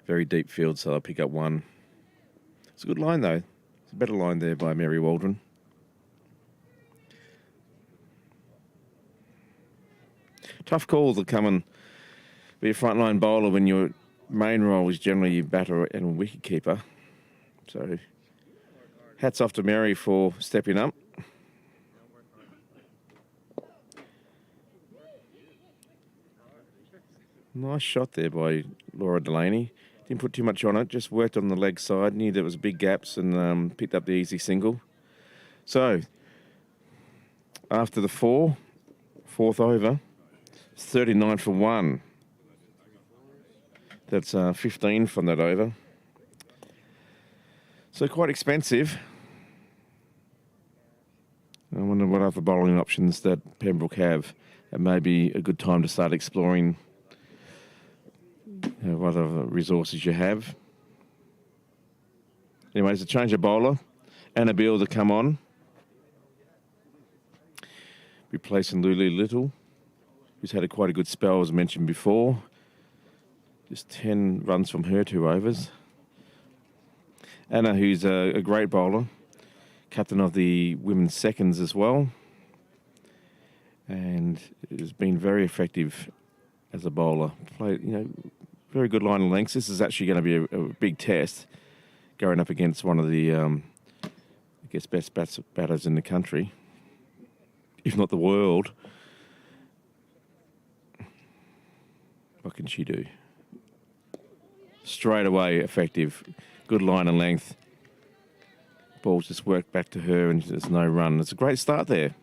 Very deep field, so I'll pick up 1. It's a good line, though. It's a better line there by Mary Waldron. Tough call to come and be a frontline bowler when your main role is generally your batter and wicket keeper. So, hats off to Mary for stepping up. Nice shot there by Laura Delaney. Didn't put too much on it, just worked on the leg side. Knew there was big gaps and picked up the easy single. So, after the 4th over, 39 for 1. That's 15 from that over. So quite expensive. I wonder what other bowling options that Pembroke have. It may be a good time to start exploring what other resources you have. Anyways, a change of bowler. Annabelle to come on. Replacing Lulu Little, who's had quite a good spell, as mentioned before. Just 10 runs from her 2 overs. Anna, who's a great bowler. Captain of the women's seconds as well. And has been very effective as a bowler. Very good line of lengths. This is actually going to be a big test, going up against one of the, best batters in the country, if not the world. What can she do? Straight away effective. Good line and length. Ball's just worked back to her and there's no run. It's a great start there.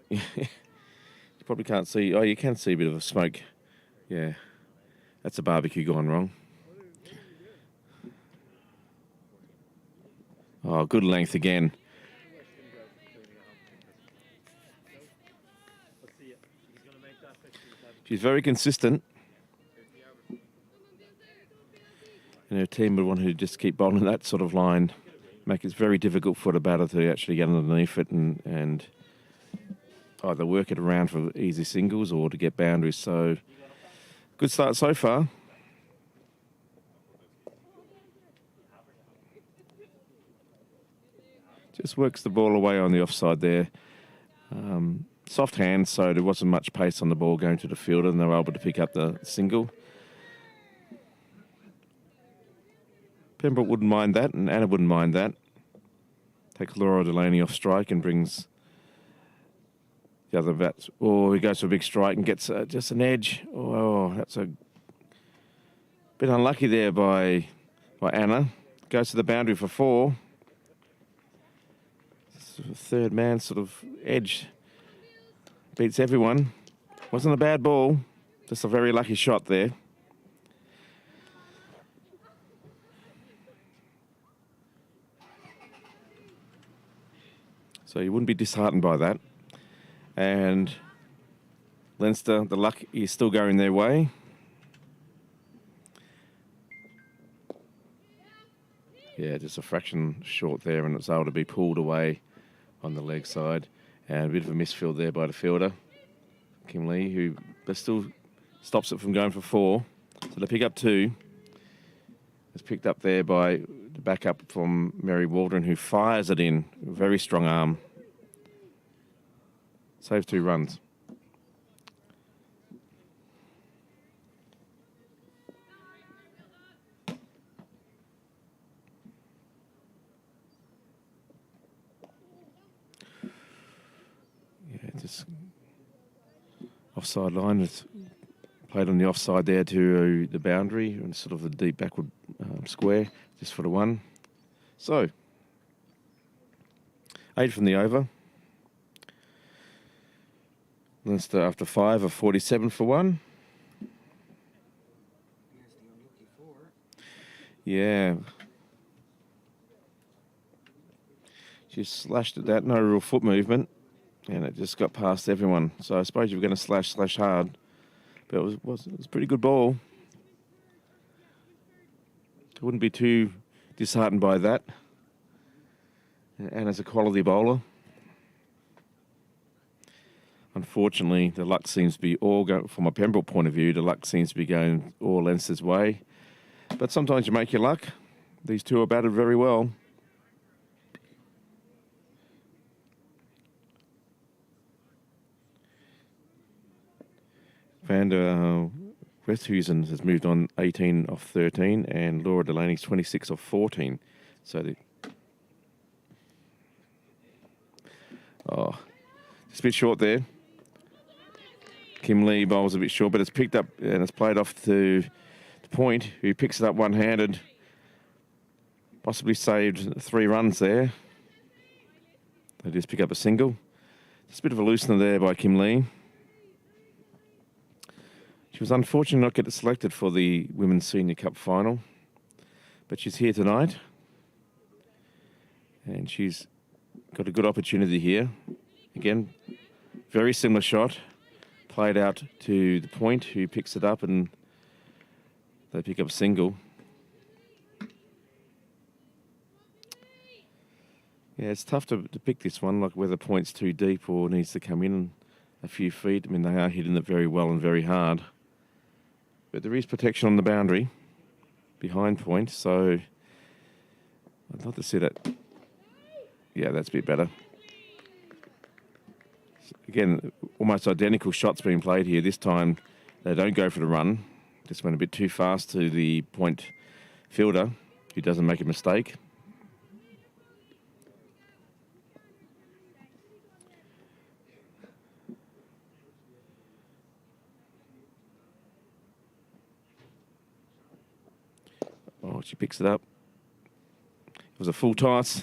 You probably can't see. Oh, you can see a bit of a smoke. Yeah. That's a barbecue gone wrong. Oh, good length again. She's very consistent. And her team would want her to just keep bowling that sort of line make it very difficult for the batter to actually get underneath it and either work it around for easy singles or to get boundaries. So, good start so far. Just works the ball away on the offside there. Soft hands, so there wasn't much pace on the ball going to the fielder, and they were able to pick up the single. Pembroke wouldn't mind that, and Anna wouldn't mind that. Takes Laura Delaney off strike and brings the other bats. Oh, he goes for a big strike and gets just an edge. Oh, that's a bit unlucky there by Anna. Goes to the boundary for 4. Sort of third man sort of edge. Beats everyone. Wasn't a bad ball. Just a very lucky shot there. So you wouldn't be disheartened by that. And Leinster, the luck is still going their way. Yeah, just a fraction short there, and it's able to be pulled away on the leg side. And a bit of a misfield there by the fielder, Kim Lee, who but still stops it from going for 4. So they pick up 2. It's picked up there by the backup from Mary Waldron, who fires it in. Very strong arm. Saves 2 runs. Yeah, just offside line. It's played on the offside there to the boundary and sort of the deep backward square, just for the 1. So, 8 from the over. Leinster after 5 of 47 for 1. Yeah. She slashed at that, no real foot movement, and it just got past everyone. So I suppose you were going to slash hard, but it was a pretty good ball. I wouldn't be too disheartened by that. And as a quality bowler, unfortunately, the luck seems to be all going, from a Pembroke point of view, the luck seems to be going all Leinster's way. But sometimes you make your luck. These two are batted very well. Vander Westhuizen has moved on 18 off 13, and Laura Delaney's 26 off 14. So just a bit short there. Kim Lee bowls a bit short, but it's picked up and it's played off to Point, who picks it up one-handed. Possibly saved 3 runs there. They just pick up a single. Just a bit of a loosener there by Kim Lee. She was unfortunate not to get selected for the Women's Senior Cup final, but she's here tonight, and she's got a good opportunity here. Again, very similar shot, played out to the Point, who picks it up, and they pick up a single. Yeah, it's tough to pick this one, like whether Point's too deep or needs to come in a few feet. I mean, they are hitting it very well and very hard. But there is protection on the boundary behind Point, so I'd like to see that. Yeah, that's a bit better. Again, almost identical shots being played here. This time they don't go for the run. Just went a bit too fast to the Point fielder, who doesn't make a mistake. Oh, she picks it up. It was a full toss,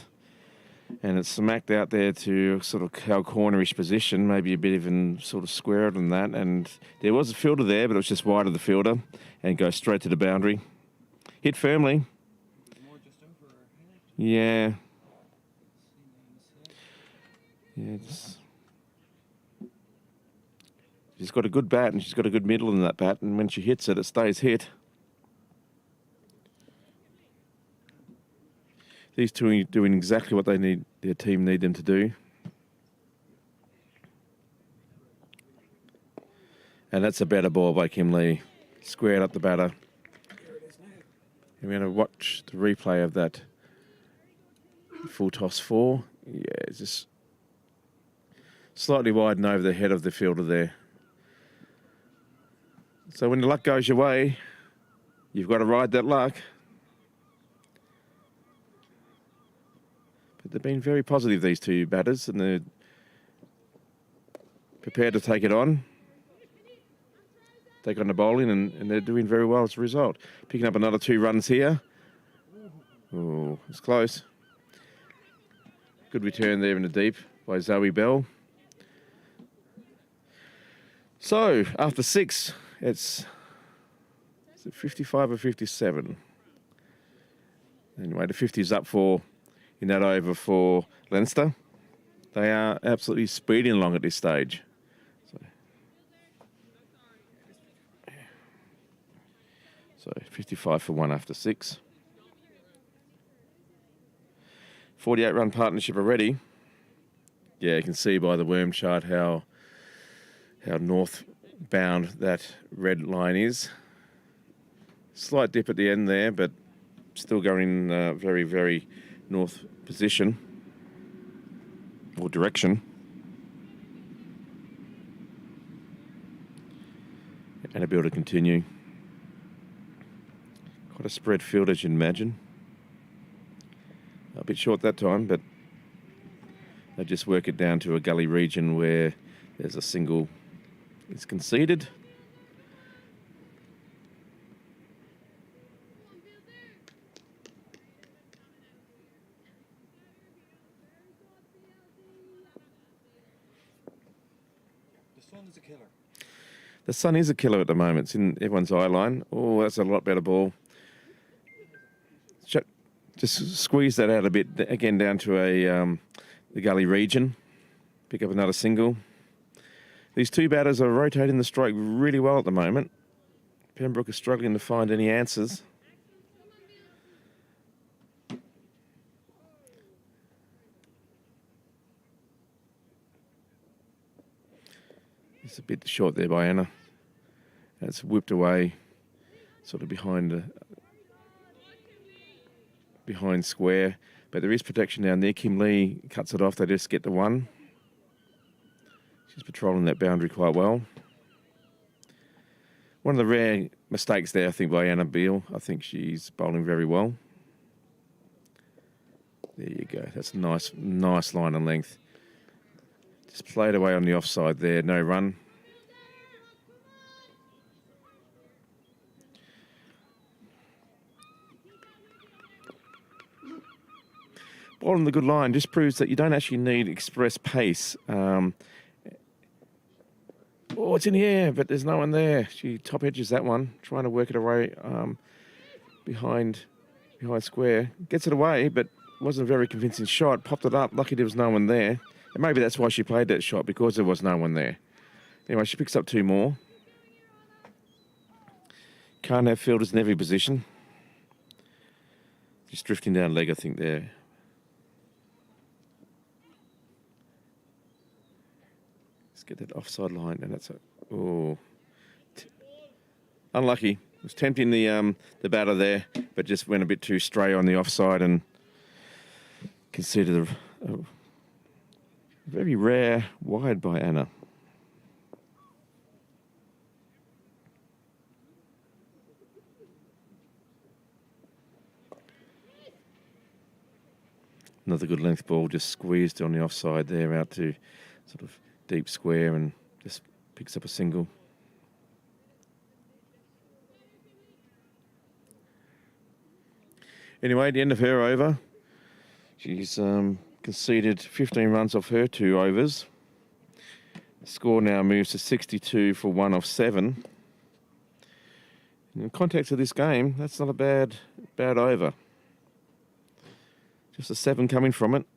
and it's smacked out there to sort of cow cornerish position, maybe a bit even sort of squarer than that. And there was a fielder there, but it was just wide of the fielder, and goes straight to the boundary. Hit firmly. Yeah. Yeah. She's got a good bat, and she's got a good middle in that bat, and when she hits it, it stays hit. These two are doing exactly what their team need them to do. And that's a better ball by Kim Lee. Squared up the batter. And we're going to watch the replay of that full toss 4. Yeah, it's just slightly wide and over the head of the fielder there. So when the luck goes your way, you've got to ride that luck. But they've been very positive, these two batters, and they're prepared to take it on. Take on the bowling, and they're doing very well as a result. Picking up another 2 runs here. Oh, it's close. Good return there in the deep by Zoe Bell. So, after 6, is it 55 or 57? Anyway, the 50's up in that over for Leinster. They are absolutely speeding along at this stage. So 55 for 1 after 6. 48-run partnership already. Yeah, you can see by the worm chart how northbound that red line is. Slight dip at the end there, but still going in very, very north position or direction. And a bill to continue. Quite a spread field, as you'd imagine. A bit short that time, but they just work it down to a gully region where there's a single is conceded. The sun is a killer. The sun is a killer at the moment. It's in everyone's eye line. Oh, that's a lot better ball. Just squeeze that out a bit, again down to the gully region. Pick up another single. These two batters are rotating the strike really well at the moment. Pembroke is struggling to find any answers. It's a bit short there by Anna. It's whipped away, sort of behind square, but there is protection down there. Kim Lee cuts it off. They just get the 1. She's patrolling that boundary quite well. One of the rare mistakes there, I think, by Anna Beale. I think she's bowling very well. There you go. That's a nice line and length. Just played away on the offside there. No run. Bowling the good line just proves that you don't actually need express pace. Oh, it's in the air, but there's no one there. She top edges that one, trying to work it away behind square. Gets it away, but wasn't a very convincing shot. Popped it up. Lucky there was no one there. And maybe that's why she played that shot, because there was no one there. Anyway, she picks up 2 more. Can't have fielders in every position. Just drifting down leg, I think, there. Get that offside line, and that's unlucky. It was tempting the batter there, but just went a bit too stray on the offside and conceded a very rare wide by Anna. Another good length ball, just squeezed on the offside there, out to sort of deep square, and just picks up a single. Anyway, the end of her over. She's conceded 15 runs off her 2 overs. The score now moves to 62 for 1 off 7. In the context of this game, that's not a bad over. Just a 7 coming from it.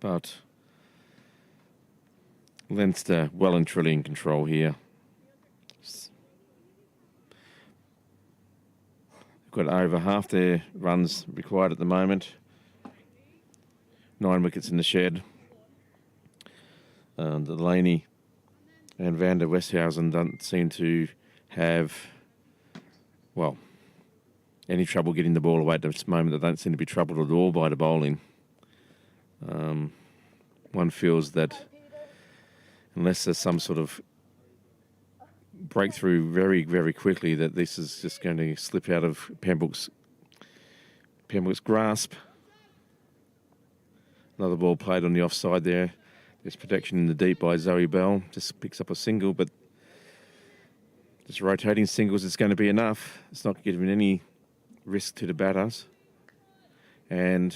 But Leinster well and truly in control here. Got over half their runs required at the moment. 9 wickets in the shed. Delaney and Van der Westhausen don't seem to have, well, any trouble getting the ball away at this moment. They don't seem to be troubled at all by the bowling. One feels that unless there's some sort of breakthrough very, very quickly, that this is just going to slip out of Pembroke's grasp. Another ball played on the offside there. There's protection in the deep by Zoe Bell. Just picks up a single, but just rotating singles is going to be enough. It's not giving any risk to the batters. And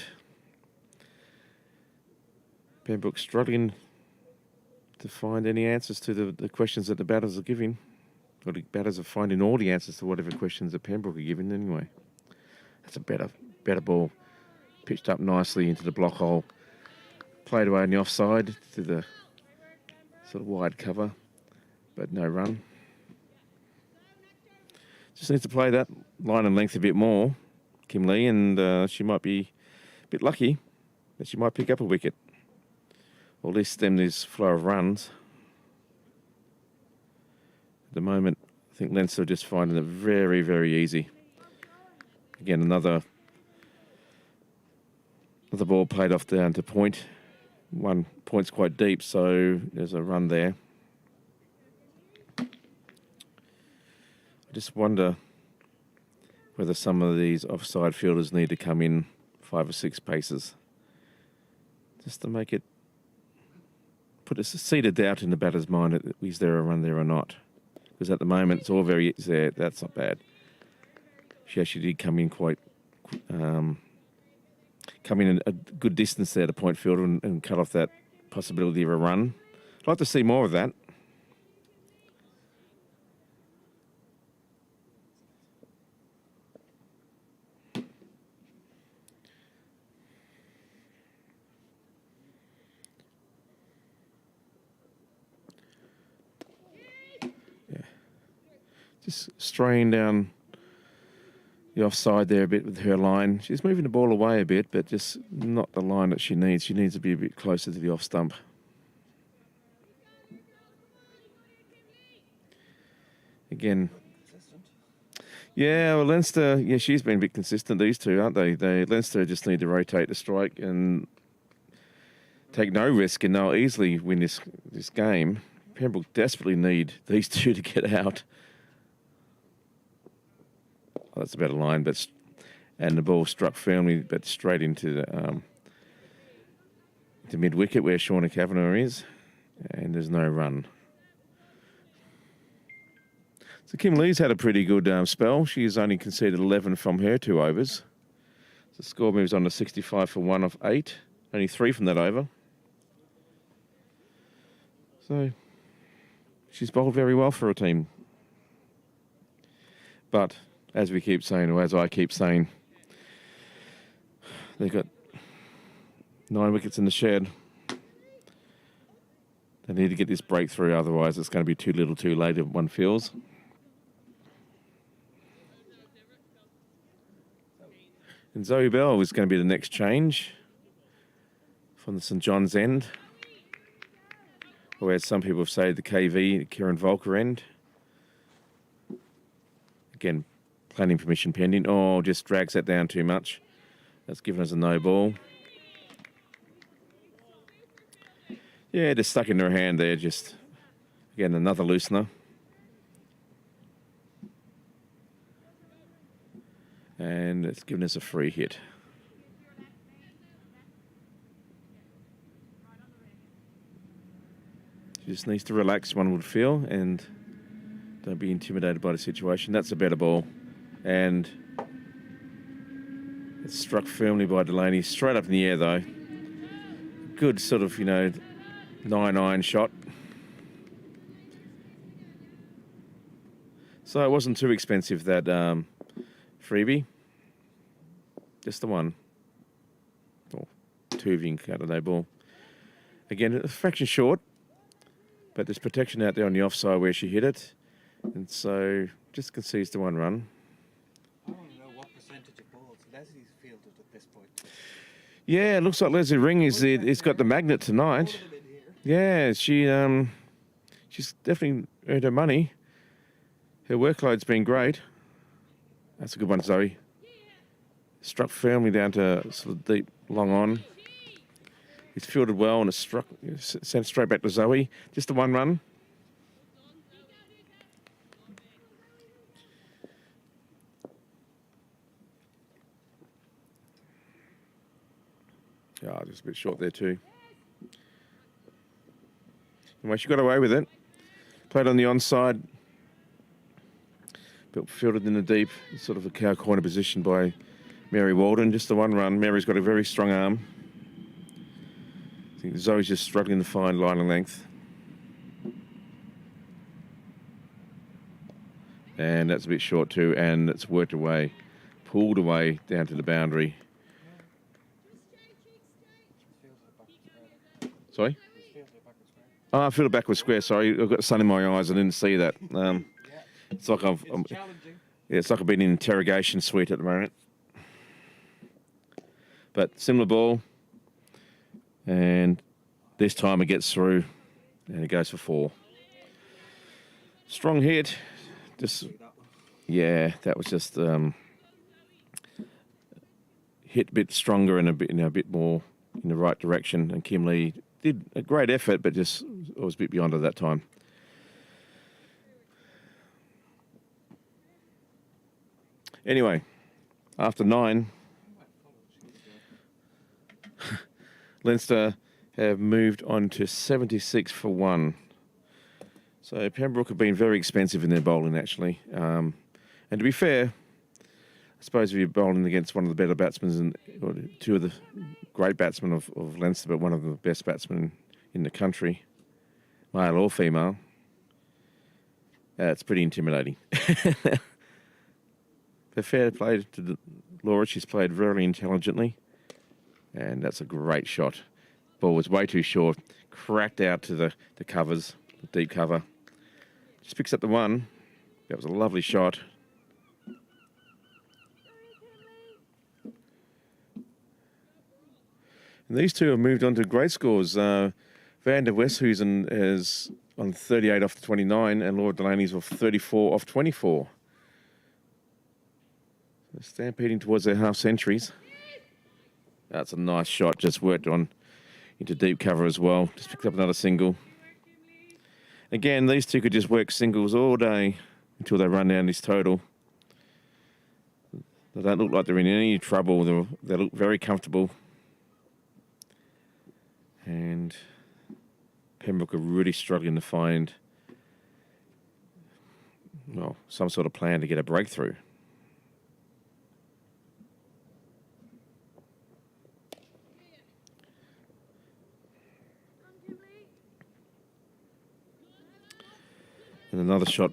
Pembroke struggling to find any answers to the questions that the batters are giving. Or the batters are finding all the answers to whatever questions that Pembroke are giving anyway. That's a better ball. Pitched up nicely into the block hole. Played away on the offside to the sort of wide cover, but no run. Just needs to play that line and length a bit more, Kim Lee, and she might be a bit lucky that she might pick up a wicket. Or at least stem this flow of runs. At the moment, I think Leinster are just finding it very, very easy. Again, another ball played off down to point. One point's quite deep, so there's a run there. I just wonder whether some of these offside fielders need to come in 5 or 6 paces just to make it, put a seed of doubt in the batter's mind that is there a run there or not. Because at the moment it's all very there. That's not bad. She actually did come in quite, come in a good distance there to point fielder and cut off that possibility of a run. I'd like to see more of that. Just straying down the offside there a bit with her line. She's moving the ball away a bit, but just not the line that she needs. She needs to be a bit closer to the off stump. Again. Yeah, well, Leinster, yeah, she's been a bit consistent, these two, aren't they? Leinster just need to rotate the strike and take no risk, and they'll easily win this game. Pembroke desperately need these two to get out. Oh, that's a better line, and the ball struck firmly, but straight into the mid wicket where Shauna Kavanagh is, and there's no run. So Kim Lee's had a pretty good spell. She's only conceded 11 from her 2 overs. The score moves on to 65 for 1 off 8, only 3 from that over. So she's bowled very well for a team, but as we keep saying, or as I keep saying, they've got 9 wickets in the shed. They need to get this breakthrough, otherwise it's going to be too little too late, one feels. And Zoe Bell is going to be the next change from the St John's end, or as some people have said, the KV, Kieran Volker end. Again, planning permission pending. Oh, just drags that down too much. That's given us a no ball. Yeah, just stuck in her hand there. Just, again, another loosener. And it's given us a free hit. She just needs to relax, one would feel, and don't be intimidated by the situation. That's a better ball. And it's struck firmly by Delaney. Straight up in the air, though. Good sort of, 9-iron shot. So it wasn't too expensive, that freebie. Just the one. Or 2 if you can cut a no ball. Again, a fraction short, but there's protection out there on the offside where she hit it. And so just concedes the 1 run. I want to know what wanted at this point. Yeah, it looks like Leslie Ring is got the magnet tonight. Yeah, she's definitely earned her money. Her workload's been great. That's a good one, Zoe. Struck firmly down to sort of deep, long on. He's fielded well and it's sent straight back to Zoe. Just the one run. Yeah, just a bit short there too. Anyway, she got away with it. Played on the onside. But fielded in the deep, sort of a cow corner position by Mary Walden. Just the one run. Mary's got a very strong arm. I think Zoe's just struggling to find line and length. And that's a bit short too, and it's worked away. Pulled away down to the boundary. Sorry? Oh, I feel it backwards square. Sorry, I've got the sun in my eyes. I didn't see that. It's like it's like I've been in an interrogation suite at the moment. But similar ball, and this time it gets through, and it goes for 4. Strong hit. Just yeah, that was just hit a bit stronger and a bit more in the right direction. And Kim Lee did a great effort, but just was a bit beyond her that time. Anyway, after 9, Leinster have moved on to 76 for 1. So Pembroke have been very expensive in their bowling, actually. And to be fair, I suppose if you're bowling against one of the better batsmen, or two of the great batsmen of Leinster, but one of the best batsmen in the country, male or female, it's pretty intimidating. But fair play to Laura. She's played very intelligently. And that's a great shot. Ball was way too short. Cracked out to the covers, the deep cover. Just picks up the 1. That was a lovely shot. And these two have moved on to great scores. Van der Westhuizen is on 38 off 29, and Laura Delaney's off 34 off 24. Stampeding towards their half centuries. That's a nice shot, just worked on into deep cover as well. Just picked up another single. Again, these two could just work singles all day until they run down this total. They don't look like they're in any trouble. They look very comfortable. And Pembroke are really struggling to find, well, some sort of plan to get a breakthrough. And another shot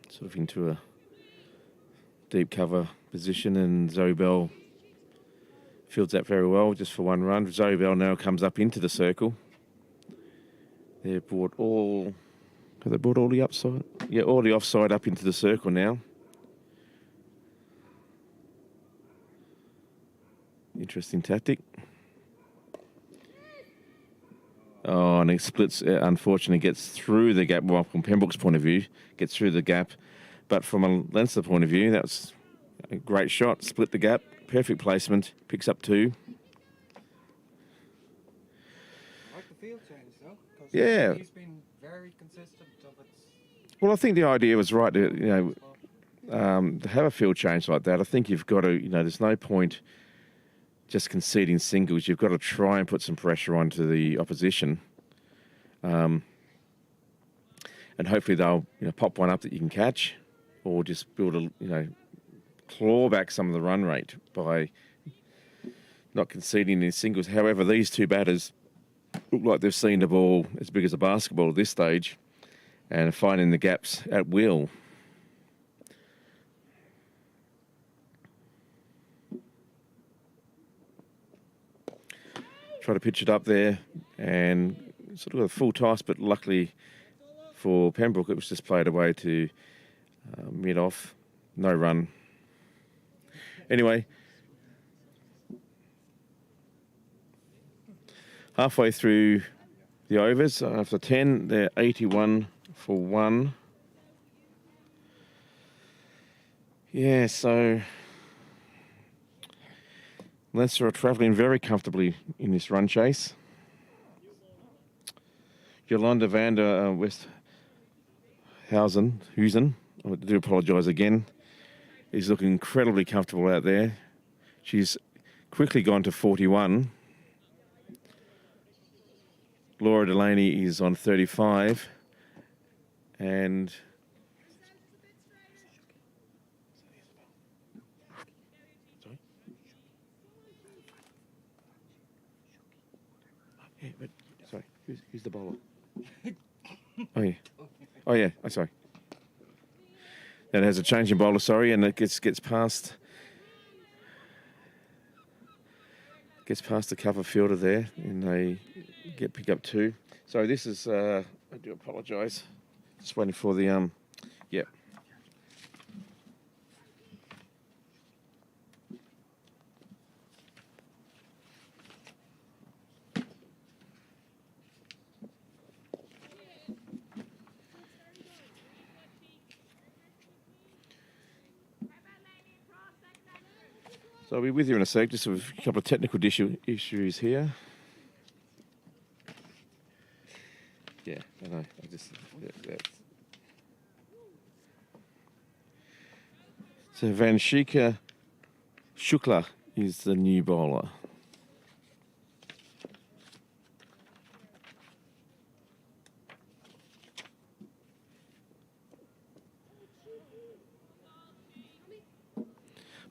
sort of into a deep cover position, and Zoe Bell fields that very well just for 1 run. Zoe Bell now comes up into the circle. Have they brought all the upside? Yeah, all the offside up into the circle now. Interesting tactic. Oh, and it splits, unfortunately, gets through the gap. Well, from Pembroke's point of view, gets through the gap. But from a Leinster point of view, that's a great shot. Split the gap. Perfect placement. Picks up 2. I like the field change, though. Yeah. He's been very consistent of its... Well, I think the idea was right to, to have a field change like that. I think you've got to, there's no point just conceding singles. You've got to try and put some pressure onto the opposition. And hopefully they'll, pop one up that you can catch, or just build claw back some of the run rate by not conceding any singles. However, these two batters look like they've seen the ball as big as a basketball at this stage and finding the gaps at will. Try to pitch it up there and sort of a full toss, but luckily for Pembroke, it was just played away to mid-off. No run. Anyway, halfway through the overs. After 10, they're 81 for 1. Yeah, so Leinster are travelling very comfortably in this run chase. Jolanda van der Westhausen, I do apologise again, is looking incredibly comfortable out there. She's quickly gone to 41. Laura Delaney is on 35. And yeah, but sorry, who's the bowler? Oh yeah. Oh yeah. I'm sorry. That has a change in bowler. Sorry, and it gets past the cover fielder there, and they pick up 2. So this is. I do apologise. Just waiting for the yeah. So I'll be with you in a sec, just with a couple of technical issues here. Yeah, I know. So Vanshika Shukla is the new bowler.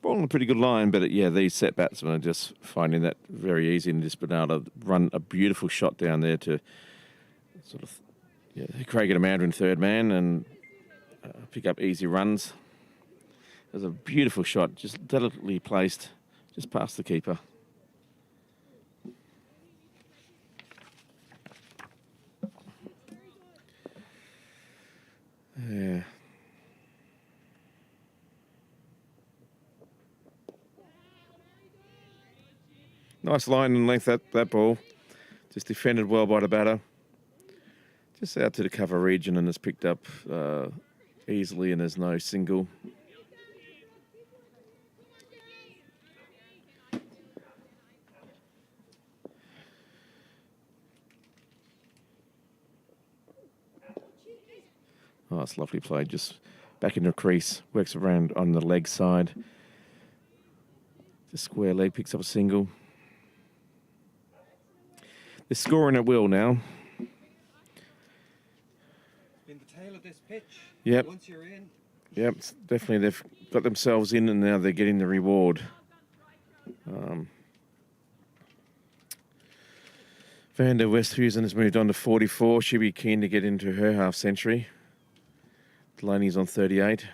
Bowling a pretty good line, but yeah, these set batsmen are just finding that very easy and just been able to run a beautiful shot down there to sort of, yeah, Craig and Amanda in third man and pick up easy runs. It was a beautiful shot, just delicately placed, just past the keeper. Yeah. Nice line and length that ball. Just defended well by the batter. Just out to the cover region and has picked up easily, and there's no single. Oh, it's lovely play. Just back into a crease, works around on the leg side. The square leg picks up a single. They're scoring at will now. In the tail of this pitch. Yep. Once you're in. Yep, definitely they've got themselves in and now they're getting the reward. Van der Westhuizen has moved on to 44. She'll be keen to get into her half century. Delaney's on 38.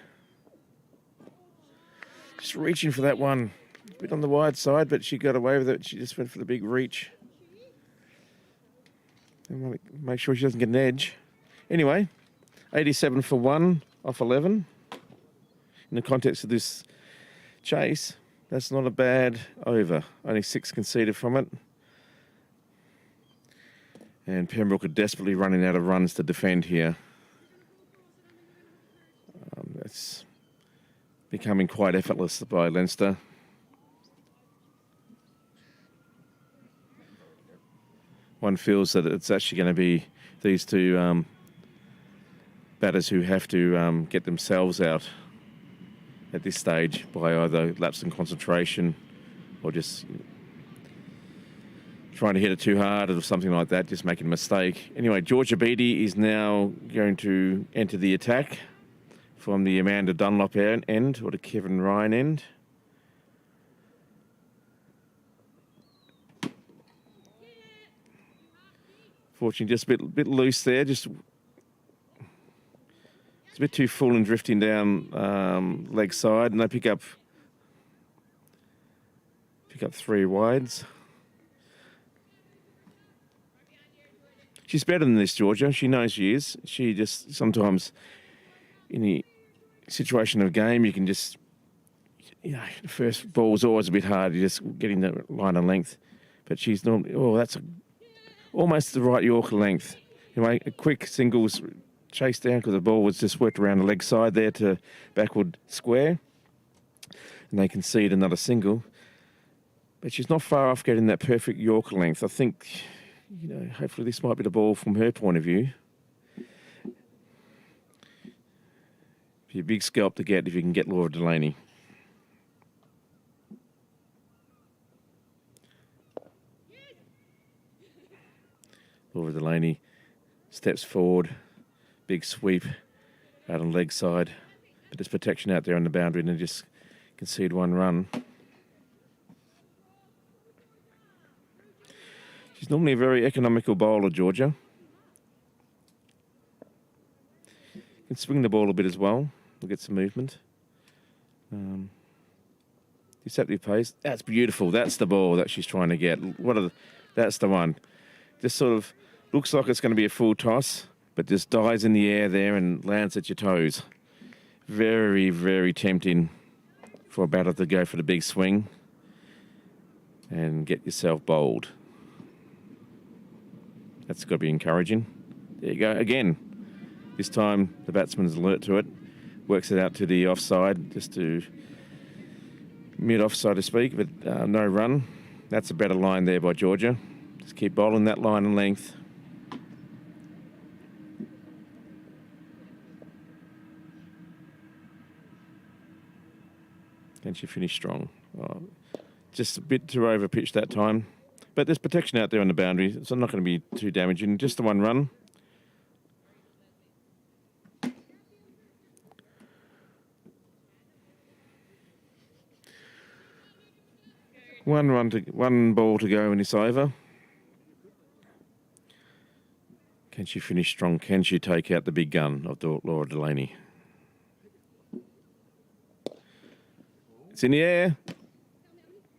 Just reaching for that one. A bit on the wide side, but she got away with it. She just went for the big reach. And make sure she doesn't get an edge. Anyway, 87 for 1 off 11. In the context of this chase, that's not a bad over. Only 6 conceded from it. And Pembroke are desperately running out of runs to defend here. That's becoming quite effortless by Leinster. One feels that it's actually going to be these two batters who have to get themselves out at this stage by either lapse in concentration or just trying to hit it too hard or something like that, just making a mistake. Anyway, Georgia Beattie is now going to enter the attack from the Amanda Dunlop end or the Kevin Ryan end. Fortunately, just a bit loose there. Just it's a bit too full and drifting down leg side, and they pick up 3 wides. She's better than this, Georgia. She knows she is. She just sometimes in the situation of game, you can just, the first ball's always a bit hard. You're just getting the line of length, but she's normally. Oh, that's a almost the right Yorker length. Anyway, a quick singles chase down because the ball was just worked around the leg side there to backward square. And they concede another single. But she's not far off getting that perfect Yorker length. I think, hopefully this might be the ball from her point of view. Be a big scalp to get if you can get Laura Delaney. Laura Delaney steps forward, big sweep out on leg side, but there's protection out there on the boundary and they just concede one run. She's normally a very economical bowler, Georgia. Can swing the ball a bit as well. We'll get some movement. Deceptive pace. That's beautiful. That's the ball that she's trying to get. That's the one. Just sort of looks like it's going to be a full toss, but just dies in the air there and lands at your toes. Very, very tempting for a batter to go for the big swing and get yourself bowled. That's got to be encouraging. There you go. Again, this time the batsman's alert to it. Works it out to the offside, just to mid-offside to speak, but no run. That's a better line there by Georgia. Just keep bowling that line and length. And she finished strong. Oh, just a bit too over pitch that time. But there's protection out there on the boundary, so not going to be too damaging. Just the one run. One ball to go in this over. Can she finish strong? Can she take out the big gun of Laura Delaney? It's in the air,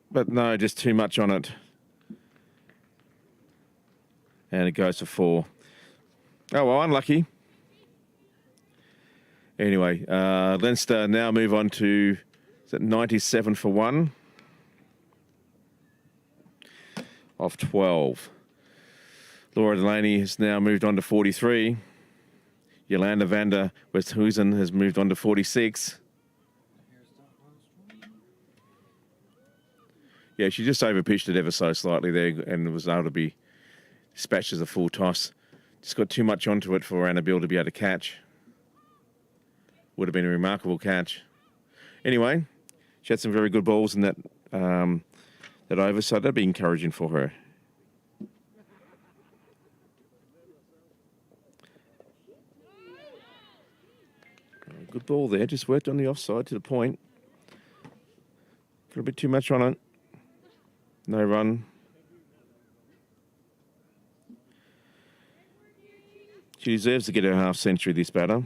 but no, just too much on it. And it goes for 4. Oh, well, unlucky. Anyway, Leinster now move on to 97 for 1 off 12. Laura Delaney has now moved on to 43. Yolanda van der Westhuizen has moved on to 46. Yeah, she just overpitched it ever so slightly there and was able to be dispatched as a full toss. Just got too much onto it for Annabelle to be able to catch. Would have been a remarkable catch. Anyway, she had some very good balls in that over, so that'd be encouraging for her. Good ball there, just worked on the offside to the point. Got a bit too much on it. No run. She deserves to get her half century, this batter.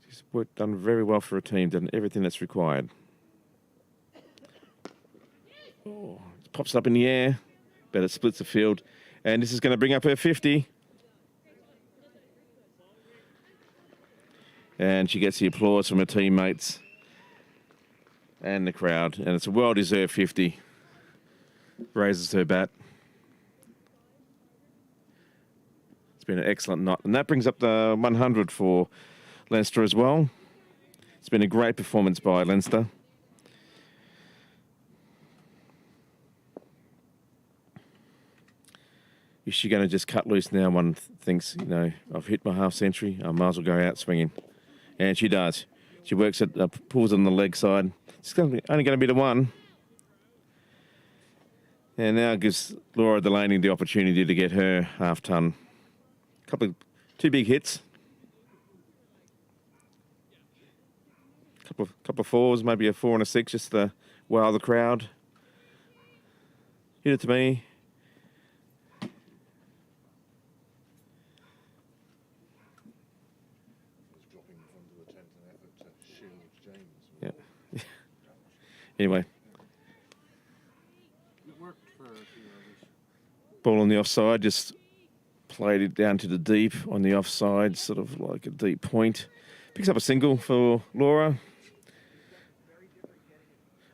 She's done very well for a team, done everything that's required. Oh, it pops up in the air, but it splits the field. And this is going to bring up her 50. And she gets the applause from her teammates and the crowd. And it's a well-deserved 50. Raises her bat. It's been an excellent night. And that brings up the 100 for Leinster as well. It's been a great performance by Leinster. Is she going to just cut loose now? One thinks, I've hit my half century. I might as well go out swinging. And she does. She works it, pulls on the leg side. It's only going to be the one. And now gives Laura Delaney the opportunity to get her half ton. Two big hits. Couple of 4s, maybe a 4 and a 6, just to wow the crowd. Hit it to me. Yeah. Anyway. Ball on the offside, just played it down to the deep on the offside, sort of like a deep point. Picks up a single for Laura.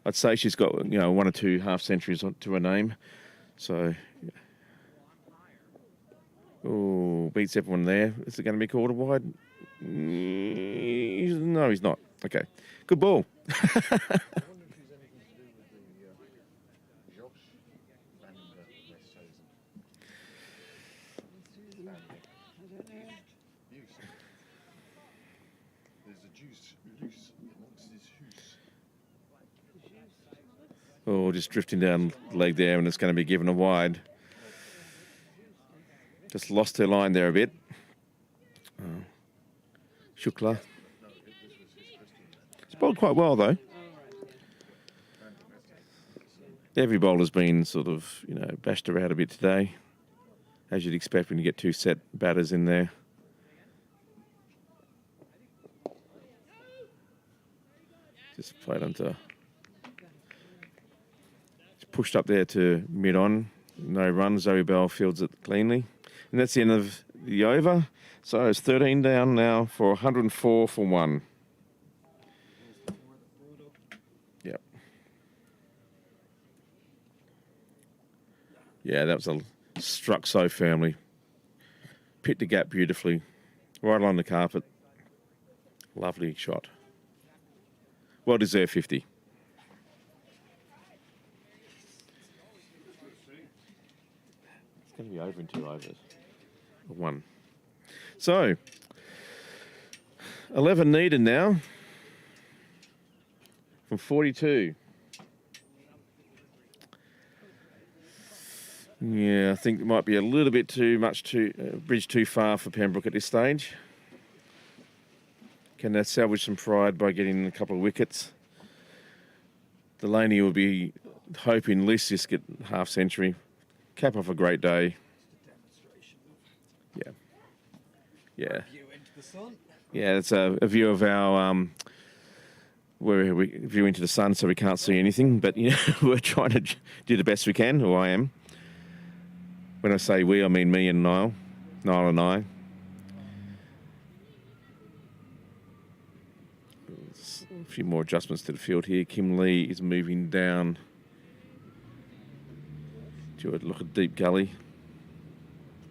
I'd say she's got, 1 or 2 half centuries to her name. So, oh, beats everyone there. Is it going to be called a wide? No, he's not. Okay. Good ball. I wonder if there's anything to do with the Josh and West Hosen. Use. There's a juice loose amongst his hoose. Oh, just drifting down the leg there, and it's going to be given a wide. Just lost her line there a bit. Shukla. It's bowled quite well, though. Every bowler's been sort of, bashed around a bit today, as you'd expect when you get two set batters in there. Just played onto... Pushed up there to mid-on. No runs. Zoe Bell fields it cleanly. And that's the end of the over. So it's 13 down now for 104 for 1. Yep. Yeah, that was struck so firmly. Pit the gap beautifully. Right along the carpet. Lovely shot. Well deserved 50. It's going to be over in 2 overs. 1. So, 11 needed now from 42. Yeah, I think it might be a little bit too much bridge too far for Pembroke at this stage. Can they salvage some pride by getting a couple of wickets? Delaney will be hoping at least just get half century. Cap off a great day. Yeah. Yeah. View into the sun. Yeah, it's a view of our where we view into the sun, so we can't see anything. But we're trying to do the best we can. Or I am. When I say we, I mean me and Niall and I. There's a few more adjustments to the field here. Kim Lee is moving down to a look at deep gully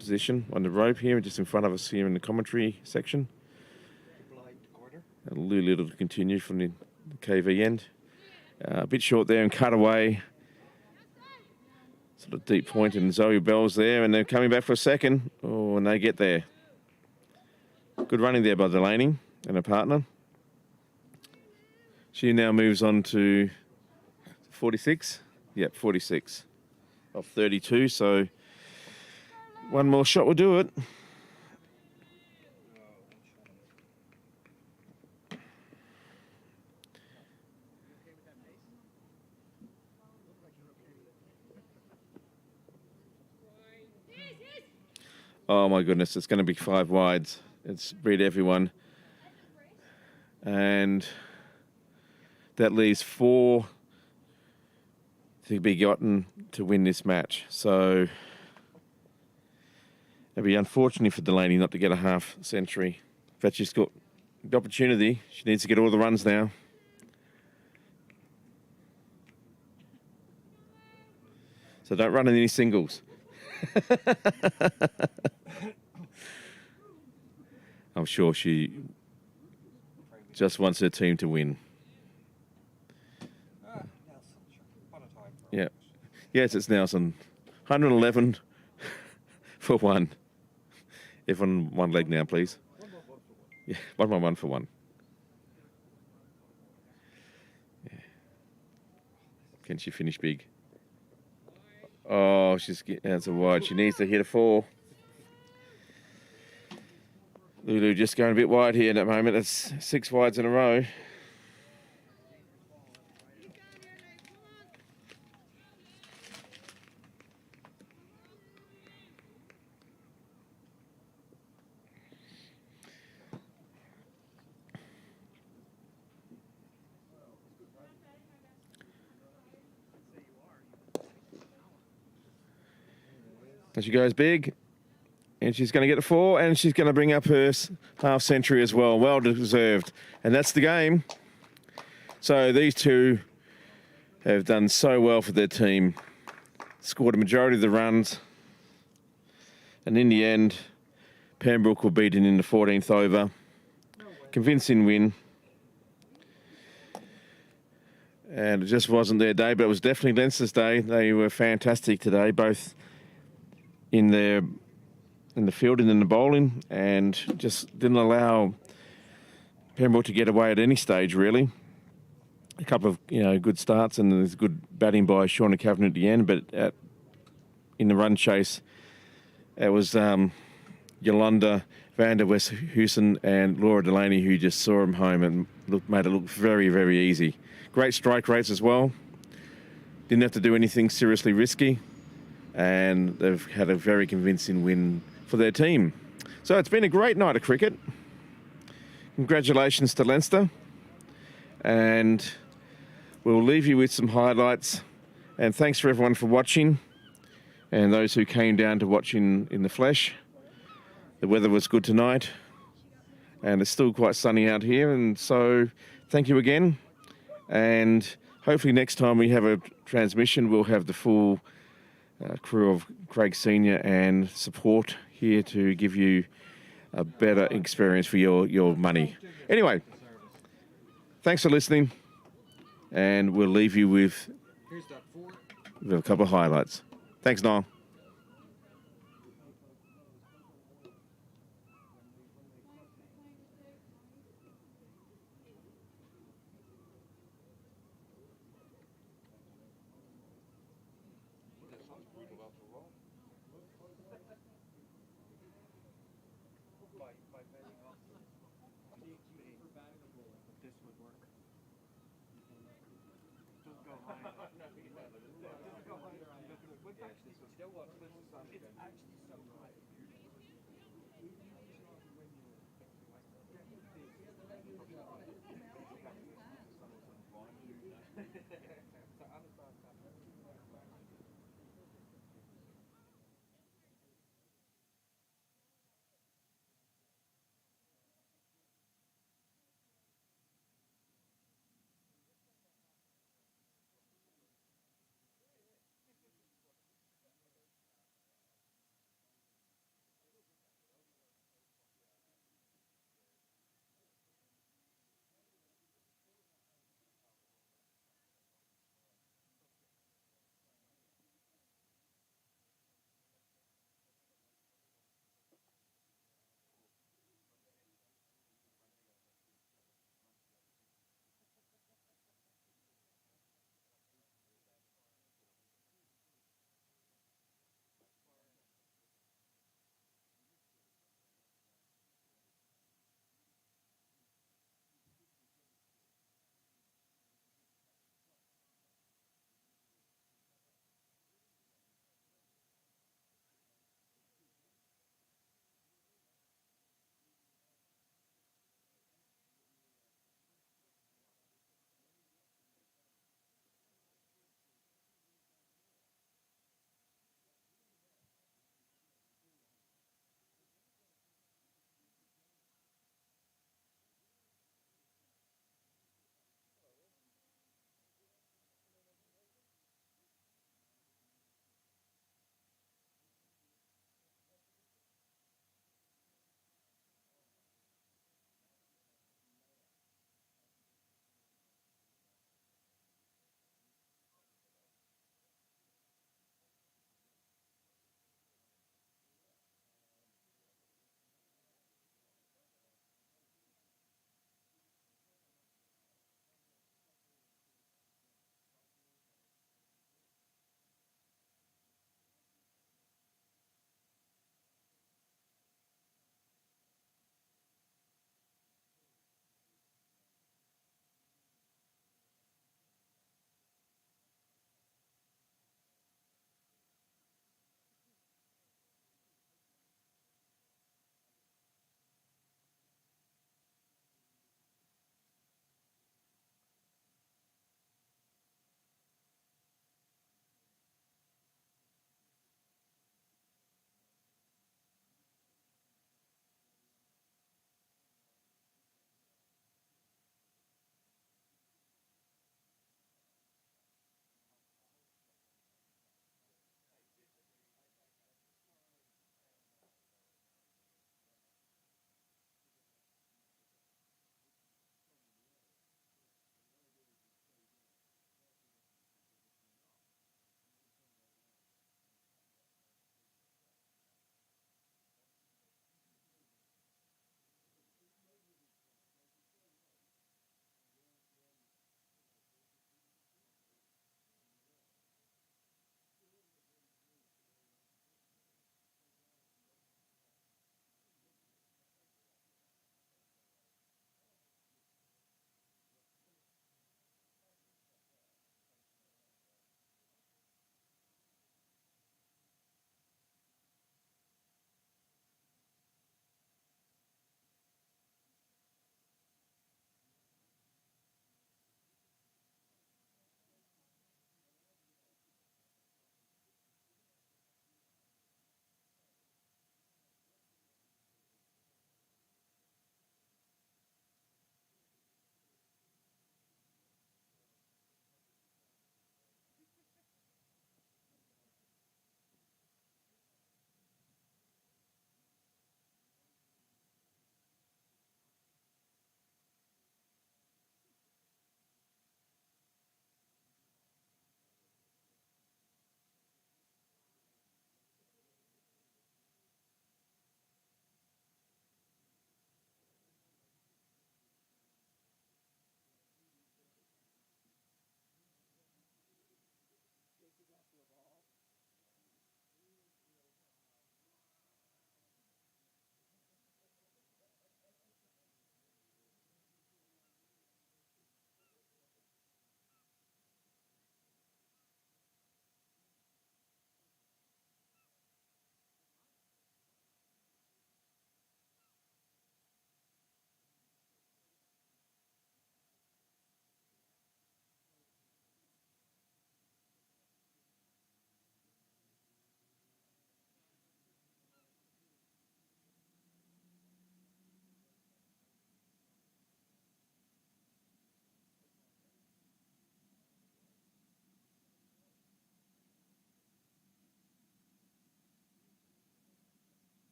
position on the rope here, just in front of us here in the commentary section. A little to continue from the KV end. A bit short there and cut away. Sort of deep point, and Zoe Bell's there, and they're coming back for a second. Oh, and they get there. Good running there by Delaney and her partner. She now moves on to 46. Yep, 46 of 32. So one more shot will do it. Oh my goodness, it's going to be 5 wides. It's beat everyone. And that leaves 4 to be gotten to win this match. So it'd be unfortunate for Delaney not to get a half century. But she's got the opportunity. She needs to get all the runs now. So don't run any singles. I'm sure she just wants her team to win. Yeah. Yes, it's Nelson. 111 for 1. Everyone one leg now, please. Yeah, 1 for 1. Yeah. Can she finish big? Oh, that's a wide. She needs to hit a 4. Lulu just going a bit wide here in that moment. That's 6 wides in a row. And she goes big, and she's going to get a 4, and she's going to bring up her half century as well. Well deserved. And that's the game. So these two have done so well for their team. scored a majority of the runs. And in the end, Pembroke were beaten in the 14th over. Convincing win. And it just wasn't their day, but it was definitely Leinster's day. They were fantastic today, both in the fielding and the bowling, and just didn't allow Pembroke to get away at any stage, really. A couple of good starts, and there's good batting by Shauna Kavanagh at the end, but in the run chase, it was Yolanda van der Westhuizen and Laura Delaney who just saw him home and made it look very, very easy. Great strike rates as well. Didn't have to do anything seriously risky, and they've had a very convincing win for their team. So it's been a great night of cricket. Congratulations to Leinster, and we'll leave you with some highlights. And thanks for everyone for watching, and those who came down to watch in the flesh. The weather was good tonight, and it's still quite sunny out here, and so thank you again. And hopefully next time we have a transmission, we'll have the full crew of Craig Senior and support here to give you a better experience for your money. Anyway, thanks for listening, and we'll leave you with a couple of highlights. Thanks, Niall. Still what? It's actually